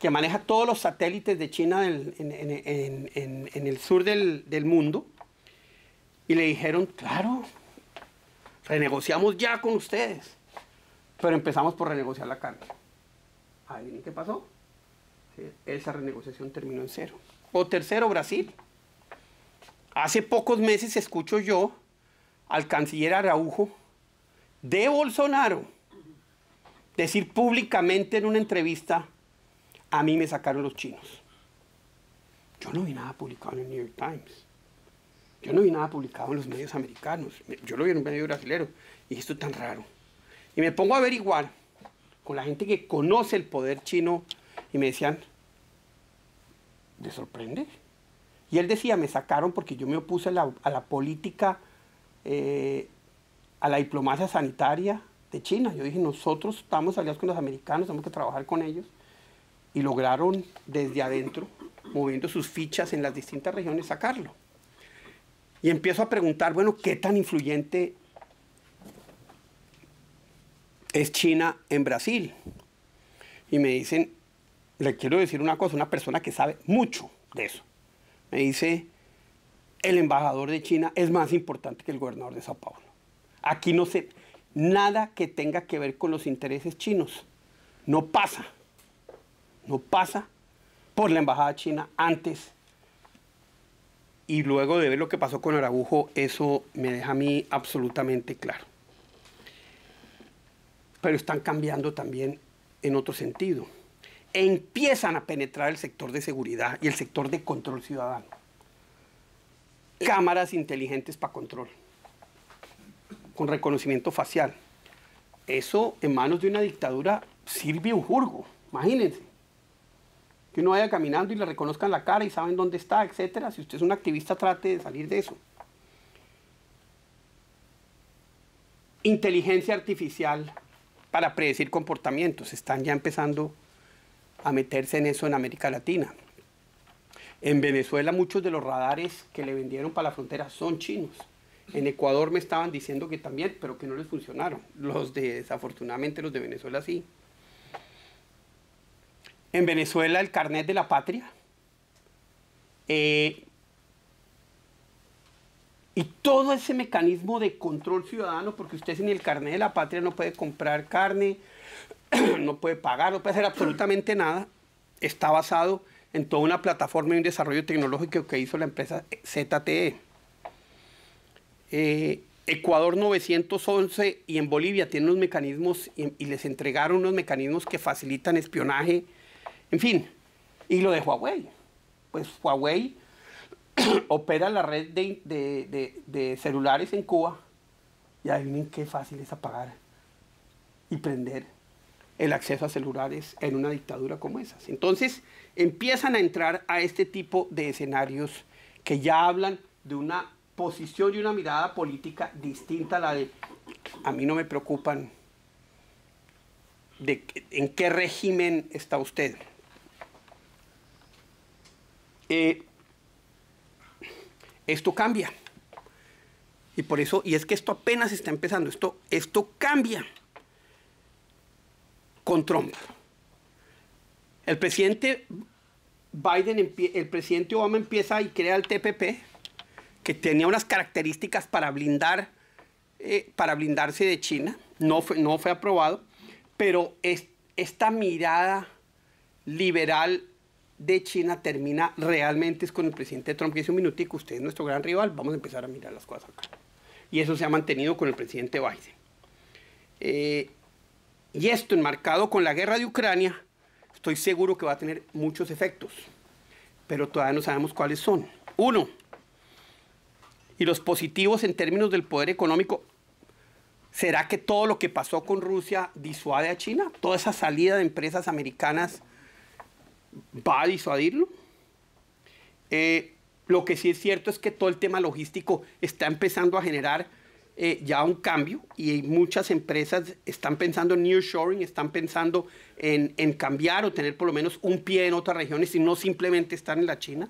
que maneja todos los satélites de China en el sur del mundo, y le dijeron, claro, renegociamos ya con ustedes, pero empezamos por renegociar la carga. ¿Adivinen qué pasó? Sí, esa renegociación terminó en cero. O tercero, Brasil. Hace pocos meses escucho yo al canciller Araujo de Bolsonaro decir públicamente en una entrevista, a mí me sacaron los chinos. Yo no vi nada publicado en el New York Times. Yo no vi nada publicado en los medios americanos. Yo lo vi en un medio brasilero. Y esto es tan raro. Y me pongo a averiguar con la gente que conoce el poder chino y me decían, ¿le sorprende? Y él decía, me sacaron porque yo me opuse a la política, a la diplomacia sanitaria de China. Yo dije, nosotros estamos aliados con los americanos, tenemos que trabajar con ellos. Y lograron desde adentro, moviendo sus fichas en las distintas regiones, sacarlo. Y empiezo a preguntar, bueno, ¿qué tan influyente es China en Brasil? Y me dicen, le quiero decir una cosa, una persona que sabe mucho de eso. Me dice, el embajador de China es más importante que el gobernador de Sao Paulo. Aquí no sé, nada que tenga que ver con los intereses chinos. No pasa por la embajada china antes. Y luego de ver lo que pasó con Araujo, eso me deja a mí absolutamente claro. Pero están cambiando también en otro sentido. Empiezan a penetrar el sector de seguridad y el sector de control ciudadano. Cámaras inteligentes para control, con reconocimiento facial. Eso en manos de una dictadura sirve un jurgo, imagínense. Que uno vaya caminando y le reconozcan la cara y saben dónde está, etcétera. Si usted es un activista, trate de salir de eso. Inteligencia artificial para predecir comportamientos. Están ya empezando a meterse en eso en América Latina. En Venezuela muchos de los radares que le vendieron para la frontera son chinos. En Ecuador me estaban diciendo que también, pero que no les funcionaron. Desafortunadamente los de Venezuela sí. En Venezuela el carnet de la patria. Y todo ese mecanismo de control ciudadano, porque usted sin el carnet de la patria no puede comprar carne, no puede pagar, no puede hacer absolutamente nada, está basado en toda una plataforma y un desarrollo tecnológico que hizo la empresa ZTE. Ecuador 911 y en Bolivia tienen unos mecanismos y les entregaron unos mecanismos que facilitan espionaje, en fin. Y lo de Huawei, pues Huawei opera la red de celulares en Cuba y adivinen qué fácil es apagar y prender el acceso a celulares en una dictadura como esas. Entonces empiezan a entrar a este tipo de escenarios que ya hablan de una posición y una mirada política distinta a la de a mí no me preocupan de en qué régimen está usted. Esto cambia. Y por eso, y es que esto apenas está empezando, esto cambia con Trump. El presidente Biden, el presidente Obama empieza y crea el TPP, que tenía unas características para blindarse de China. No fue aprobado, pero esta mirada liberal de China termina realmente es con el presidente Trump, que dice un minutico, usted es nuestro gran rival, vamos a empezar a mirar las cosas acá. Y eso se ha mantenido con el presidente Biden. Y esto enmarcado con la guerra de Ucrania, estoy seguro que va a tener muchos efectos, pero todavía no sabemos cuáles son. Uno, y los positivos en términos del poder económico, ¿será que todo lo que pasó con Rusia disuade a China? ¿Toda esa salida de empresas americanas va a disuadirlo? Lo que sí es cierto es que todo el tema logístico está empezando a generar ya un cambio y muchas empresas están pensando en nearshoring, están pensando en cambiar o tener por lo menos un pie en otras regiones y no simplemente estar en la China.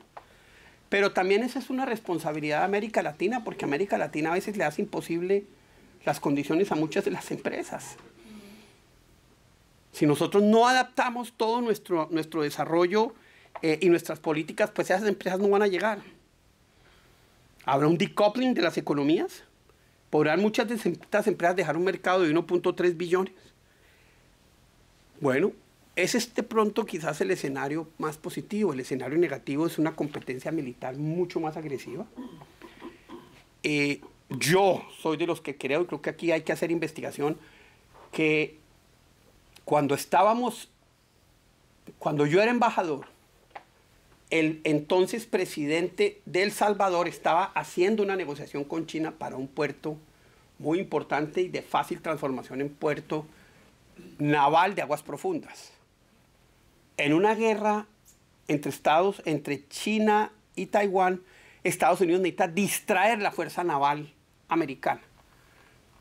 Pero también esa es una responsabilidad de América Latina, porque América Latina a veces le hace imposible las condiciones a muchas de las empresas. Si nosotros no adaptamos todo nuestro desarrollo y nuestras políticas, pues esas empresas no van a llegar. Habrá un decoupling de las economías. ¿Podrán muchas de estas empresas dejar un mercado de 1.3 billones? Bueno, es de pronto quizás el escenario más positivo. El escenario negativo es una competencia militar mucho más agresiva. Yo soy de los que creo, y creo que aquí hay que hacer investigación, que cuando yo era embajador, el entonces presidente de El Salvador estaba haciendo una negociación con China para un puerto muy importante y de fácil transformación en puerto naval de aguas profundas. En una guerra entre China y Taiwán, Estados Unidos necesita distraer la fuerza naval americana.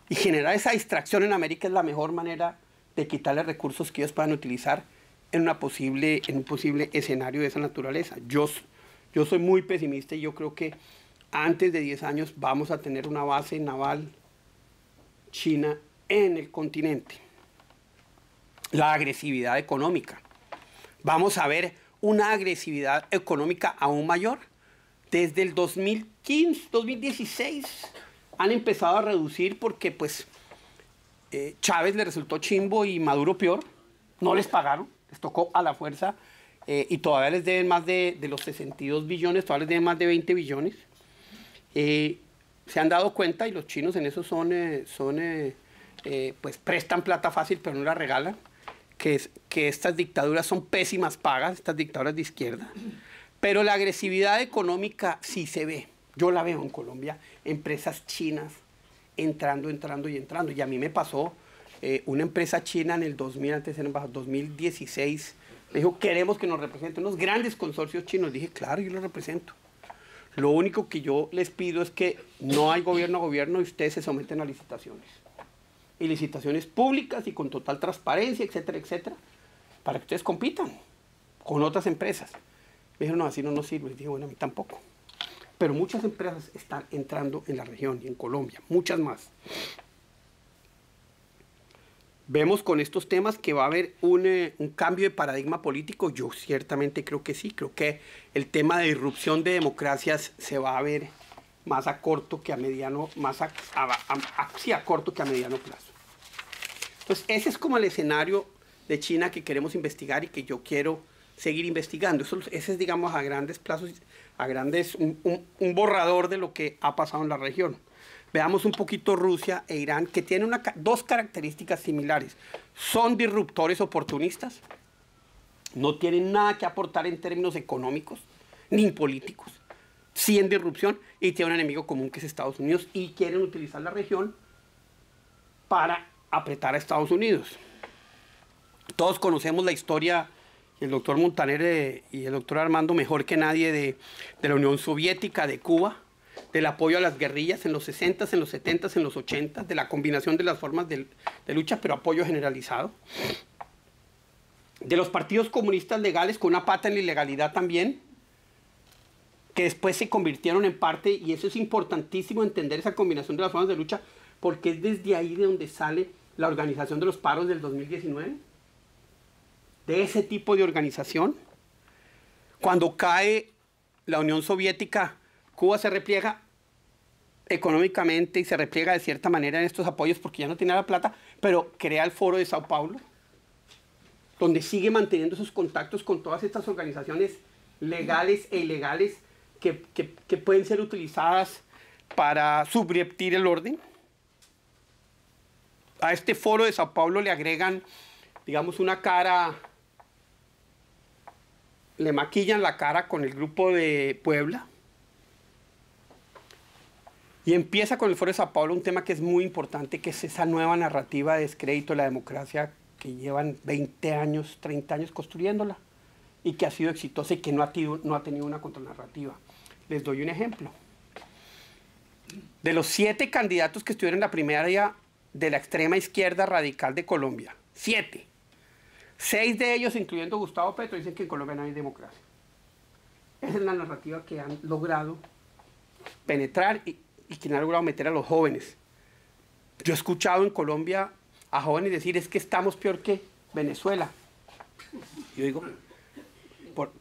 Y generar esa distracción en América es la mejor manera de quitarle recursos que ellos puedan utilizar en un posible escenario de esa naturaleza. Yo soy muy pesimista y yo creo que antes de 10 años vamos a tener una base naval china en el continente. La agresividad económica. Vamos a ver una agresividad económica aún mayor. Desde el 2015, 2016 han empezado a reducir porque pues Chávez le resultó chimbo y Maduro peor. No les pagaron, les tocó a la fuerza y todavía les deben más de los 62 billones, todavía les deben más de 20 billones. Se han dado cuenta y los chinos en eso pues prestan plata fácil pero no la regalan. Que estas dictaduras son pésimas pagas, estas dictaduras de izquierda. Pero la agresividad económica sí se ve. Yo la veo en Colombia, empresas chinas entrando. Y a mí me pasó una empresa china en el 2016. Me dijo, queremos que nos representen unos grandes consorcios chinos. Dije, claro, yo los represento. Lo único que yo les pido es que no hay gobierno a gobierno y ustedes se someten a licitaciones. Y licitaciones públicas y con total transparencia, etcétera, etcétera, para que ustedes compitan con otras empresas. Me dijeron, no, así no nos sirve. Y dije, bueno, a mí tampoco. Pero muchas empresas están entrando en la región y en Colombia, muchas más. Vemos con estos temas que va a haber un cambio de paradigma político. Yo ciertamente creo que sí. Creo que el tema de irrupción de democracias se va a ver más a corto que a mediano, sí, a corto que a mediano plazo. Entonces, ese es como el escenario de China que queremos investigar y que yo quiero seguir investigando. Ese es, digamos, a grandes plazos, un borrador de lo que ha pasado en la región. Veamos un poquito Rusia e Irán, que tienen dos características similares. Son disruptores oportunistas, no tienen nada que aportar en términos económicos ni políticos, sí en disrupción, y tienen un enemigo común que es Estados Unidos y quieren utilizar la región para apretar a Estados Unidos. Todos conocemos la historia, el doctor Montaner y el doctor Armando mejor que nadie, de la Unión Soviética, de Cuba, del apoyo a las guerrillas en los 60s, en los 70s, en los 80s, de la combinación de las formas de lucha, pero apoyo generalizado. De los partidos comunistas legales con una pata en la ilegalidad también, que después se convirtieron en parte, y eso es importantísimo entender esa combinación de las formas de lucha, porque es desde ahí de donde sale la organización de los paros del 2019, de ese tipo de organización. Cuando cae la Unión Soviética, Cuba se repliega económicamente y se repliega de cierta manera en estos apoyos porque ya no tiene la plata, pero crea el Foro de Sao Paulo, donde sigue manteniendo sus contactos con todas estas organizaciones legales e ilegales que pueden ser utilizadas para subvertir el orden. A este Foro de Sao Paulo le agregan, digamos, una cara, le maquillan la cara con el grupo de Puebla. Y empieza con el Foro de Sao Paulo un tema que es muy importante, que es esa nueva narrativa de descrédito de la democracia que llevan 20 años, 30 años construyéndola y que ha sido exitosa y que no ha tenido una contranarrativa. Les doy un ejemplo. De los 7 candidatos que estuvieron en la primaria de la extrema izquierda radical de Colombia, 7. 6 de ellos, incluyendo Gustavo Petro, dicen que en Colombia no hay democracia. Esa es la narrativa que han logrado penetrar y que han logrado meter a los jóvenes. Yo he escuchado en Colombia a jóvenes decir, es que estamos peor que Venezuela. Yo digo,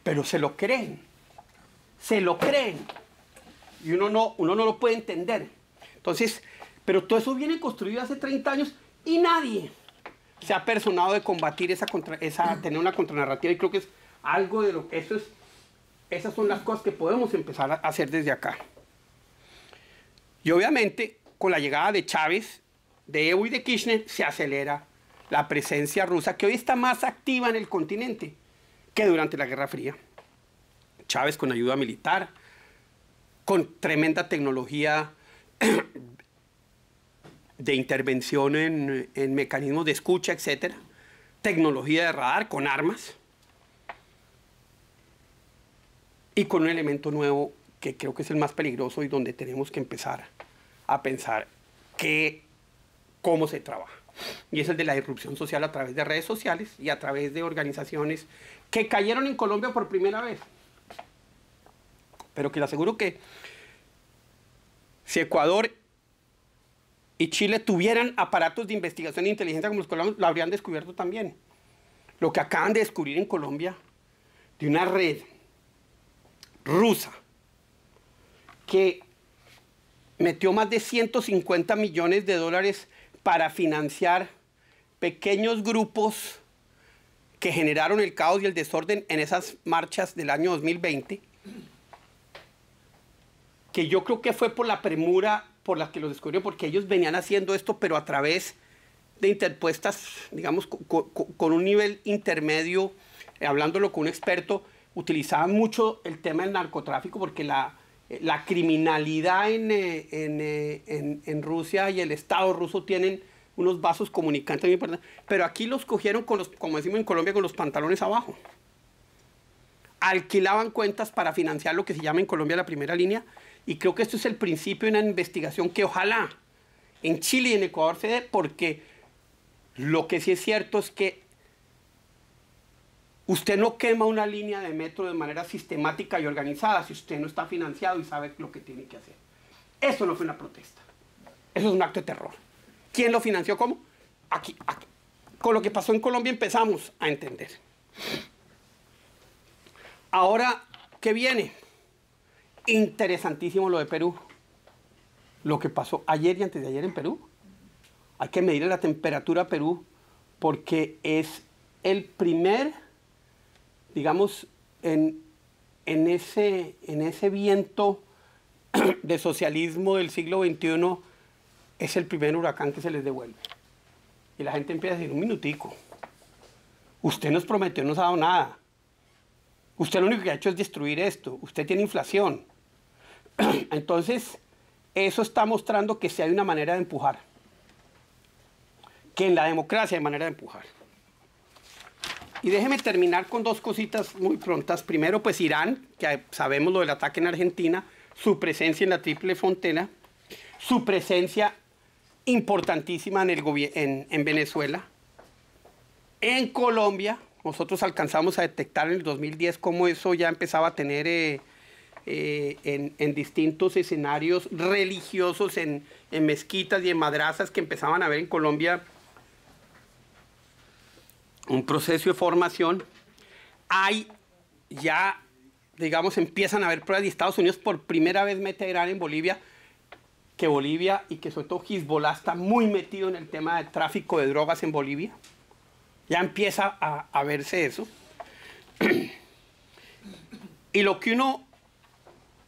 pero se lo creen. Se lo creen. Y uno no lo puede entender. Entonces, pero todo eso viene construido hace 30 años y nadie se ha personado de combatir tener una contranarrativa, y creo que es algo de lo que esas son las cosas que podemos empezar a hacer desde acá. Y obviamente, con la llegada de Chávez, de Evo y de Kirchner, se acelera la presencia rusa, que hoy está más activa en el continente que durante la Guerra Fría. Chávez con ayuda militar, con tremenda tecnología de intervención en mecanismos de escucha, etc. Tecnología de radar con armas. y con un elemento nuevo que creo que es el más peligroso y donde tenemos que empezar a pensar cómo se trabaja. Y es el de la disrupción social a través de redes sociales y a través de organizaciones que cayeron en Colombia por primera vez. Pero que le aseguro que si Ecuador y Chile tuvieran aparatos de investigación e inteligencia como los colombianos, lo habrían descubierto también. Lo que acaban de descubrir en Colombia de una red rusa que metió más de 150 millones de dólares para financiar pequeños grupos que generaron el caos y el desorden en esas marchas del año 2020, que yo creo que fue por la premura por la que lo descubrió, porque ellos venían haciendo esto, pero a través de interpuestas, digamos, con un nivel intermedio, hablándolo con un experto, utilizaban mucho el tema del narcotráfico, porque la criminalidad en Rusia y el Estado ruso tienen unos vasos comunicantes muy importantes, pero aquí los cogieron, con los, como decimos en Colombia, con los pantalones abajo. Alquilaban cuentas para financiar lo que se llama en Colombia la primera línea, y creo que esto es el principio de una investigación que ojalá en Chile y en Ecuador se dé, porque lo que sí es cierto es que usted no quema una línea de metro de manera sistemática y organizada si usted no está financiado y sabe lo que tiene que hacer. Eso no fue una protesta. Eso es un acto de terror. ¿Quién lo financió? ¿Cómo? Aquí. Con lo que pasó en Colombia empezamos a entender. Ahora, ¿qué viene? Interesantísimo lo de Perú. Lo que pasó ayer y antes de ayer en Perú. Hay que medir la temperatura a Perú porque es el primer, digamos, en ese viento de socialismo del siglo XXI, es el primer huracán que se les devuelve. Y la gente empieza a decir, un minutico, usted nos prometió, no nos ha dado nada. Usted lo único que ha hecho es destruir esto. Usted tiene inflación. Entonces, eso está mostrando que sí hay una manera de empujar. Que en la democracia hay manera de empujar. Y déjeme terminar con dos cositas muy prontas. Primero, pues Irán, que sabemos lo del ataque en Argentina, su presencia en la Triple Frontera, su presencia importantísima en Venezuela. En Colombia, nosotros alcanzamos a detectar en el 2010 cómo eso ya empezaba a tener en distintos escenarios religiosos, en mezquitas y en madrazas que empezaban a ver en Colombia un proceso de formación. Hay ya, digamos, empiezan a haber pruebas de Estados Unidos por primera vez mete a Irán en Bolivia, que Bolivia y que sobre todo Hezbollah está muy metido en el tema de tráfico de drogas en Bolivia. Ya empieza a verse eso. Y lo que uno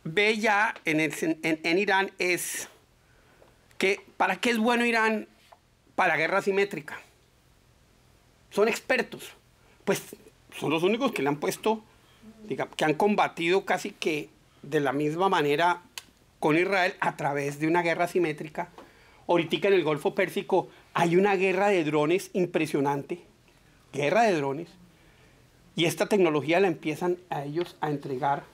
ve ya en Irán es que ¿para qué es bueno Irán? Para guerra asimétrica. Son expertos. Pues son los únicos que le han puesto, digamos, que han combatido casi que de la misma manera con Israel a través de una guerra asimétrica. Ahorita en el Golfo Pérsico hay una guerra de drones impresionante. Guerra de drones. Y esta tecnología la empiezan a ellos a entregar.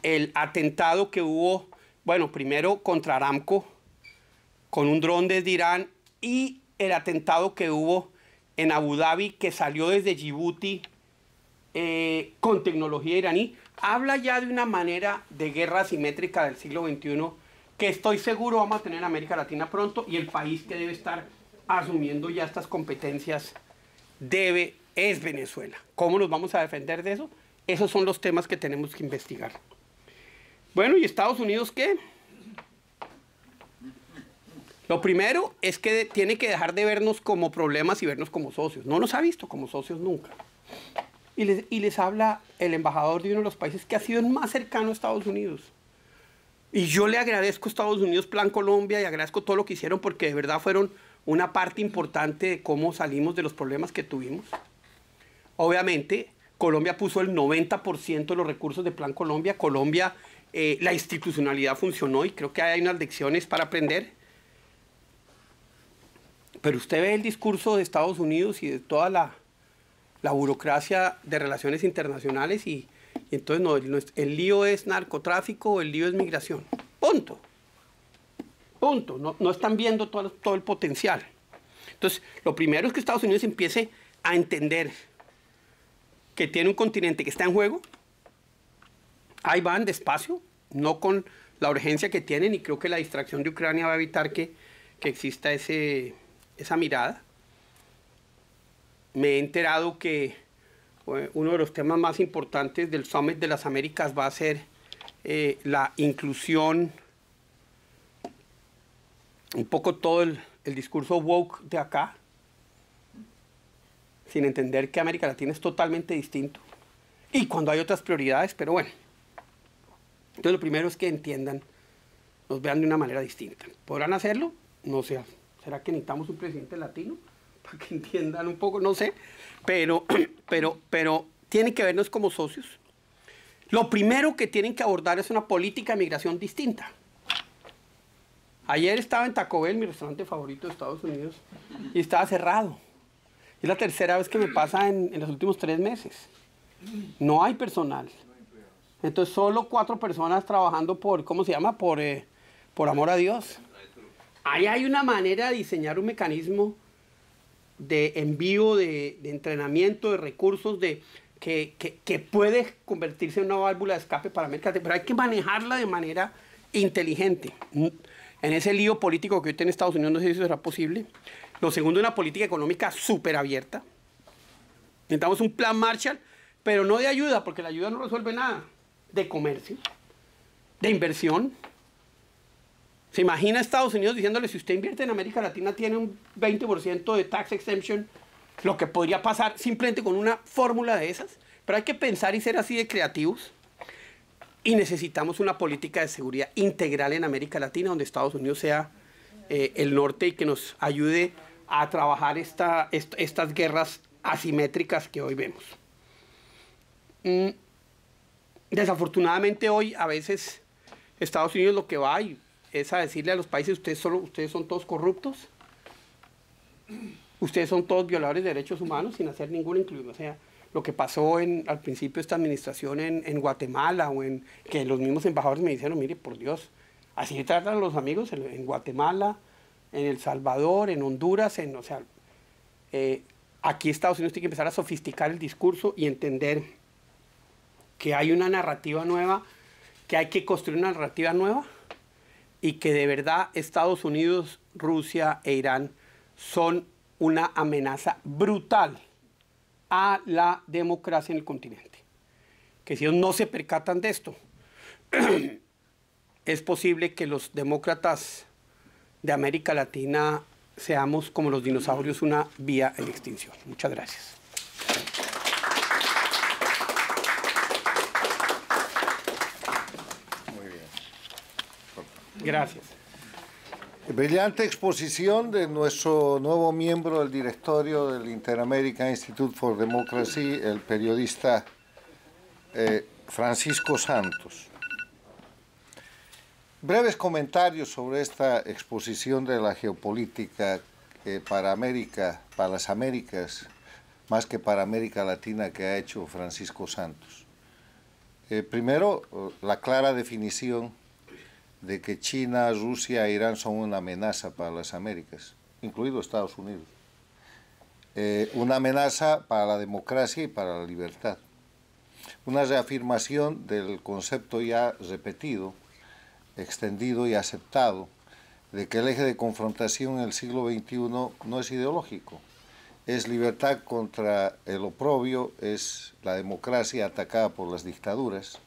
El atentado que hubo, bueno, primero contra Aramco, con un dron desde Irán, y el atentado que hubo en Abu Dhabi, que salió desde Djibouti con tecnología iraní, habla ya de una manera de guerra asimétrica del siglo XXI que estoy seguro vamos a tener en América Latina pronto, y el país que debe estar asumiendo ya estas competencias es Venezuela. ¿Cómo nos vamos a defender de eso? Esos son los temas que tenemos que investigar. Bueno, ¿y Estados Unidos qué? Lo primero es que tiene que dejar de vernos como problemas y vernos como socios. No nos ha visto como socios nunca. Y les habla el embajador de uno de los países que ha sido el más cercano a Estados Unidos. Y yo le agradezco a Estados Unidos Plan Colombia y agradezco todo lo que hicieron, porque de verdad fueron una parte importante de cómo salimos de los problemas que tuvimos. Obviamente, Colombia puso el 90% de los recursos de Plan Colombia. Colombia, la institucionalidad funcionó y creo que hay unas lecciones para aprender. Pero usted ve el discurso de Estados Unidos y de toda la burocracia de relaciones internacionales y Y entonces no, el lío es narcotráfico o el lío es migración. Punto. Punto. No están viendo todo el potencial. Entonces, lo primero es que Estados Unidos empiece a entender que tiene un continente que está en juego. Ahí van despacio, no con la urgencia que tienen, y creo que la distracción de Ucrania va a evitar que exista esa mirada. Me he enterado que uno de los temas más importantes del Summit de las Américas va a ser la inclusión, un poco todo el discurso woke de acá, sin entender que América Latina es totalmente distinto. Y cuando hay otras prioridades, pero bueno. Entonces lo primero es que entiendan, nos vean de una manera distinta. ¿Podrán hacerlo? No sé. ¿Será que necesitamos un presidente latino para que entiendan un poco? No sé. Pero tienen que vernos como socios. Lo primero que tienen que abordar es una política de migración distinta. Ayer estaba en Taco Bell, mi restaurante favorito de Estados Unidos, y estaba cerrado. Es la tercera vez que me pasa en los últimos 3 meses. No hay personal. Entonces, solo 4 personas trabajando por, ¿cómo se llama? Por amor a Dios. Ahí hay una manera de diseñar un mecanismo de envío, de entrenamiento, de recursos, que puede convertirse en una válvula de escape para América Latina, pero hay que manejarla de manera inteligente. En ese lío político que hoy tiene Estados Unidos, no sé si eso será posible. Lo segundo, una política económica súper abierta. Necesitamos un plan Marshall, pero no de ayuda, porque la ayuda no resuelve nada. De comercio, de inversión. ¿Se imagina Estados Unidos diciéndole, si usted invierte en América Latina tiene un 20% de tax exemption, lo que podría pasar simplemente con una fórmula de esas? Pero hay que pensar y ser así de creativos. Y necesitamos una política de seguridad integral en América Latina, donde Estados Unidos sea el norte y que nos ayude a trabajar estas guerras asimétricas que hoy vemos. Desafortunadamente hoy a veces Estados Unidos lo que va es a decirle a los países, ustedes son todos corruptos, ustedes son todos violadores de derechos humanos sin hacer ninguna inclusión. O sea, lo que pasó al principio de esta administración en Guatemala, que los mismos embajadores me dijeron, mire, por Dios, así tratan a los amigos en Guatemala, en El Salvador, en Honduras, aquí Estados Unidos tiene que empezar a sofisticar el discurso y entender que hay una narrativa nueva, que hay que construir una narrativa nueva, y que de verdad Estados Unidos, Rusia e Irán son una amenaza brutal a la democracia en el continente. Que si ellos no se percatan de esto, es posible que los demócratas de América Latina seamos como los dinosaurios, una vía en extinción. Muchas gracias. Muy bien. Gracias. Brillante exposición de nuestro nuevo miembro del directorio del Inter-American Institute for Democracy, el periodista Francisco Santos. Breves comentarios sobre esta exposición de la geopolítica para las Américas, más que para América Latina, que ha hecho Francisco Santos. Primero, la clara definición de que China, Rusia e Irán son una amenaza para las Américas, incluido Estados Unidos. Una amenaza para la democracia y para la libertad. Una reafirmación del concepto ya repetido, extendido y aceptado, de que el eje de confrontación en el siglo XXI no es ideológico, es libertad contra el oprobio, es la democracia atacada por las dictaduras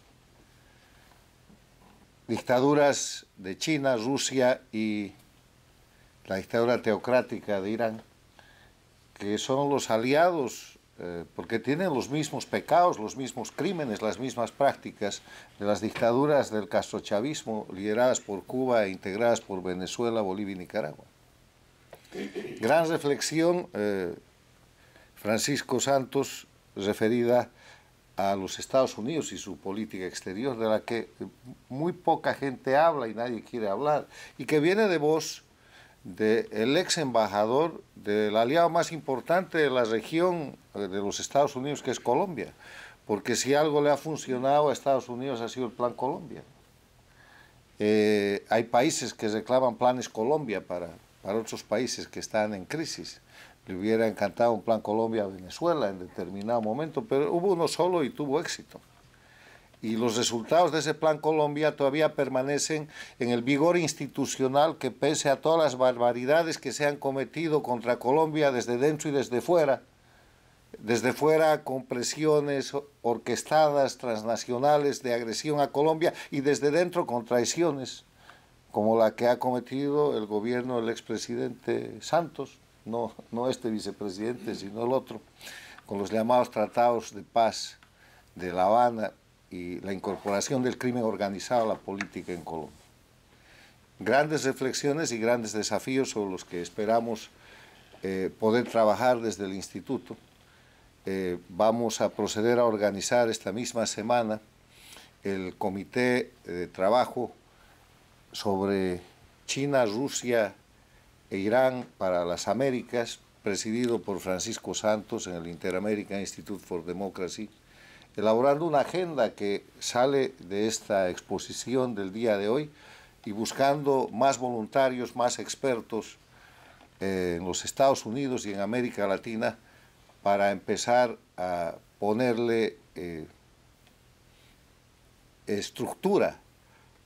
de China, Rusia y la dictadura teocrática de Irán, que son los aliados, porque tienen los mismos pecados, los mismos crímenes, las mismas prácticas de las dictaduras del castrochavismo, lideradas por Cuba e integradas por Venezuela, Bolivia y Nicaragua. Gran reflexión, Francisco Santos, referida a los Estados Unidos y su política exterior, de la que muy poca gente habla y nadie quiere hablar, y que viene de voz del ex embajador del aliado más importante de la región de los Estados Unidos, que es Colombia, porque si algo le ha funcionado a Estados Unidos ha sido el Plan Colombia. Hay países que reclaman planes Colombia para otros países que están en crisis. Le hubiera encantado un Plan Colombia a Venezuela en determinado momento, pero hubo uno solo y tuvo éxito. Y los resultados de ese Plan Colombia todavía permanecen en el vigor institucional que, pese a todas las barbaridades que se han cometido contra Colombia desde dentro y desde fuera con presiones orquestadas, transnacionales de agresión a Colombia, y desde dentro con traiciones, como la que ha cometido el gobierno del expresidente Santos, no este vicepresidente, sino el otro, con los llamados tratados de paz de La Habana y la incorporación del crimen organizado a la política en Colombia. Grandes reflexiones y grandes desafíos sobre los que esperamos poder trabajar desde el Instituto. Vamos a proceder a organizar esta misma semana el comité de trabajo sobre China, Rusia e Irán para las Américas, presidido por Francisco Santos en el Inter-American Institute for Democracy, elaborando una agenda que sale de esta exposición del día de hoy y buscando más voluntarios, más expertos en los Estados Unidos y en América Latina para empezar a ponerle estructura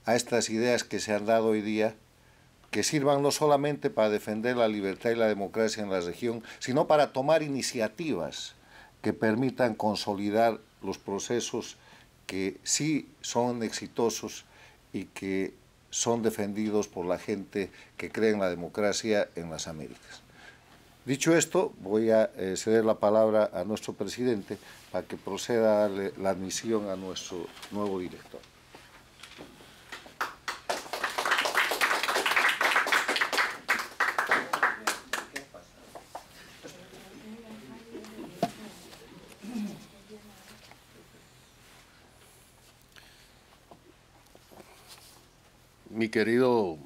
a estas ideas que se han dado hoy día, que sirvan no solamente para defender la libertad y la democracia en la región, sino para tomar iniciativas que permitan consolidar los procesos que sí son exitosos y que son defendidos por la gente que cree en la democracia en las Américas. Dicho esto, voy a ceder la palabra a nuestro presidente para que proceda a darle la admisión a nuestro nuevo director. Mi querido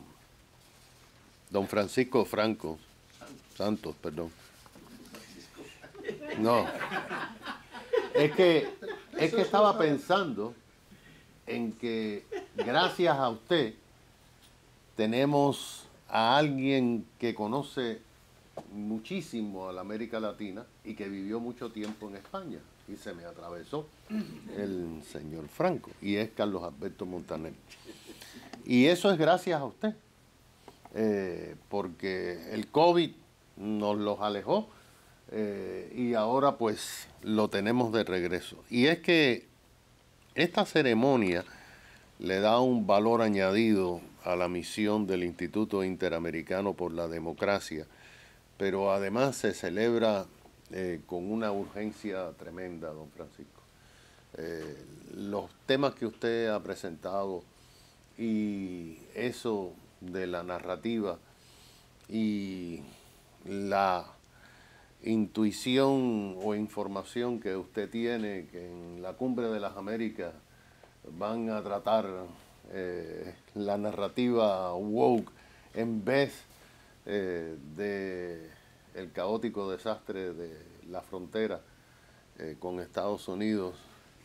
don Francisco Santos, perdón. No, es que estaba pensando en que gracias a usted tenemos a alguien que conoce muchísimo a la América Latina y que vivió mucho tiempo en España, y se me atravesó el señor Franco, y es Carlos Alberto Montaner. Y eso es gracias a usted, porque el COVID nos los alejó y ahora pues lo tenemos de regreso. Y es que esta ceremonia le da un valor añadido a la misión del Instituto Interamericano por la Democracia, pero además se celebra con una urgencia tremenda, don Francisco. Los temas que usted ha presentado y eso de la narrativa y la intuición o información que usted tiene que en la Cumbre de las Américas van a tratar la narrativa woke en vez de el caótico desastre de la frontera con Estados Unidos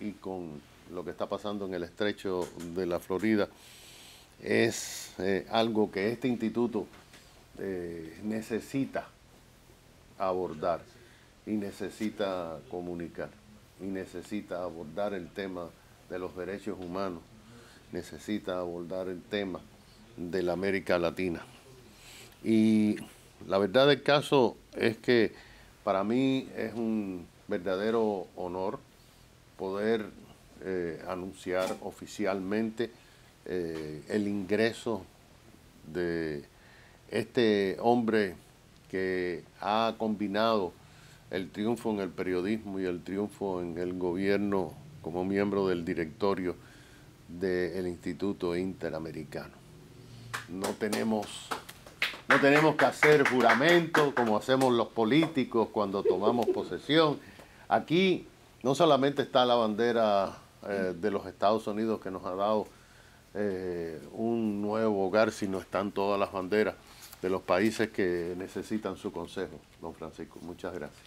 y con lo que está pasando en el estrecho de la Florida, es algo que este instituto necesita abordar y necesita comunicar y necesita abordar el tema de los derechos humanos, necesita abordar el tema de la América Latina. Y la verdad del caso es que para mí es un verdadero honor poder anunciar oficialmente el ingreso de este hombre que ha combinado el triunfo en el periodismo y el triunfo en el gobierno como miembro del directorio del Instituto Interamericano. No tenemos que hacer juramento como hacemos los políticos cuando tomamos posesión. Aquí no solamente está la bandera de los Estados Unidos que nos ha dado un nuevo hogar, sino están todas las banderas de los países que necesitan su consejo, don Francisco. Muchas gracias.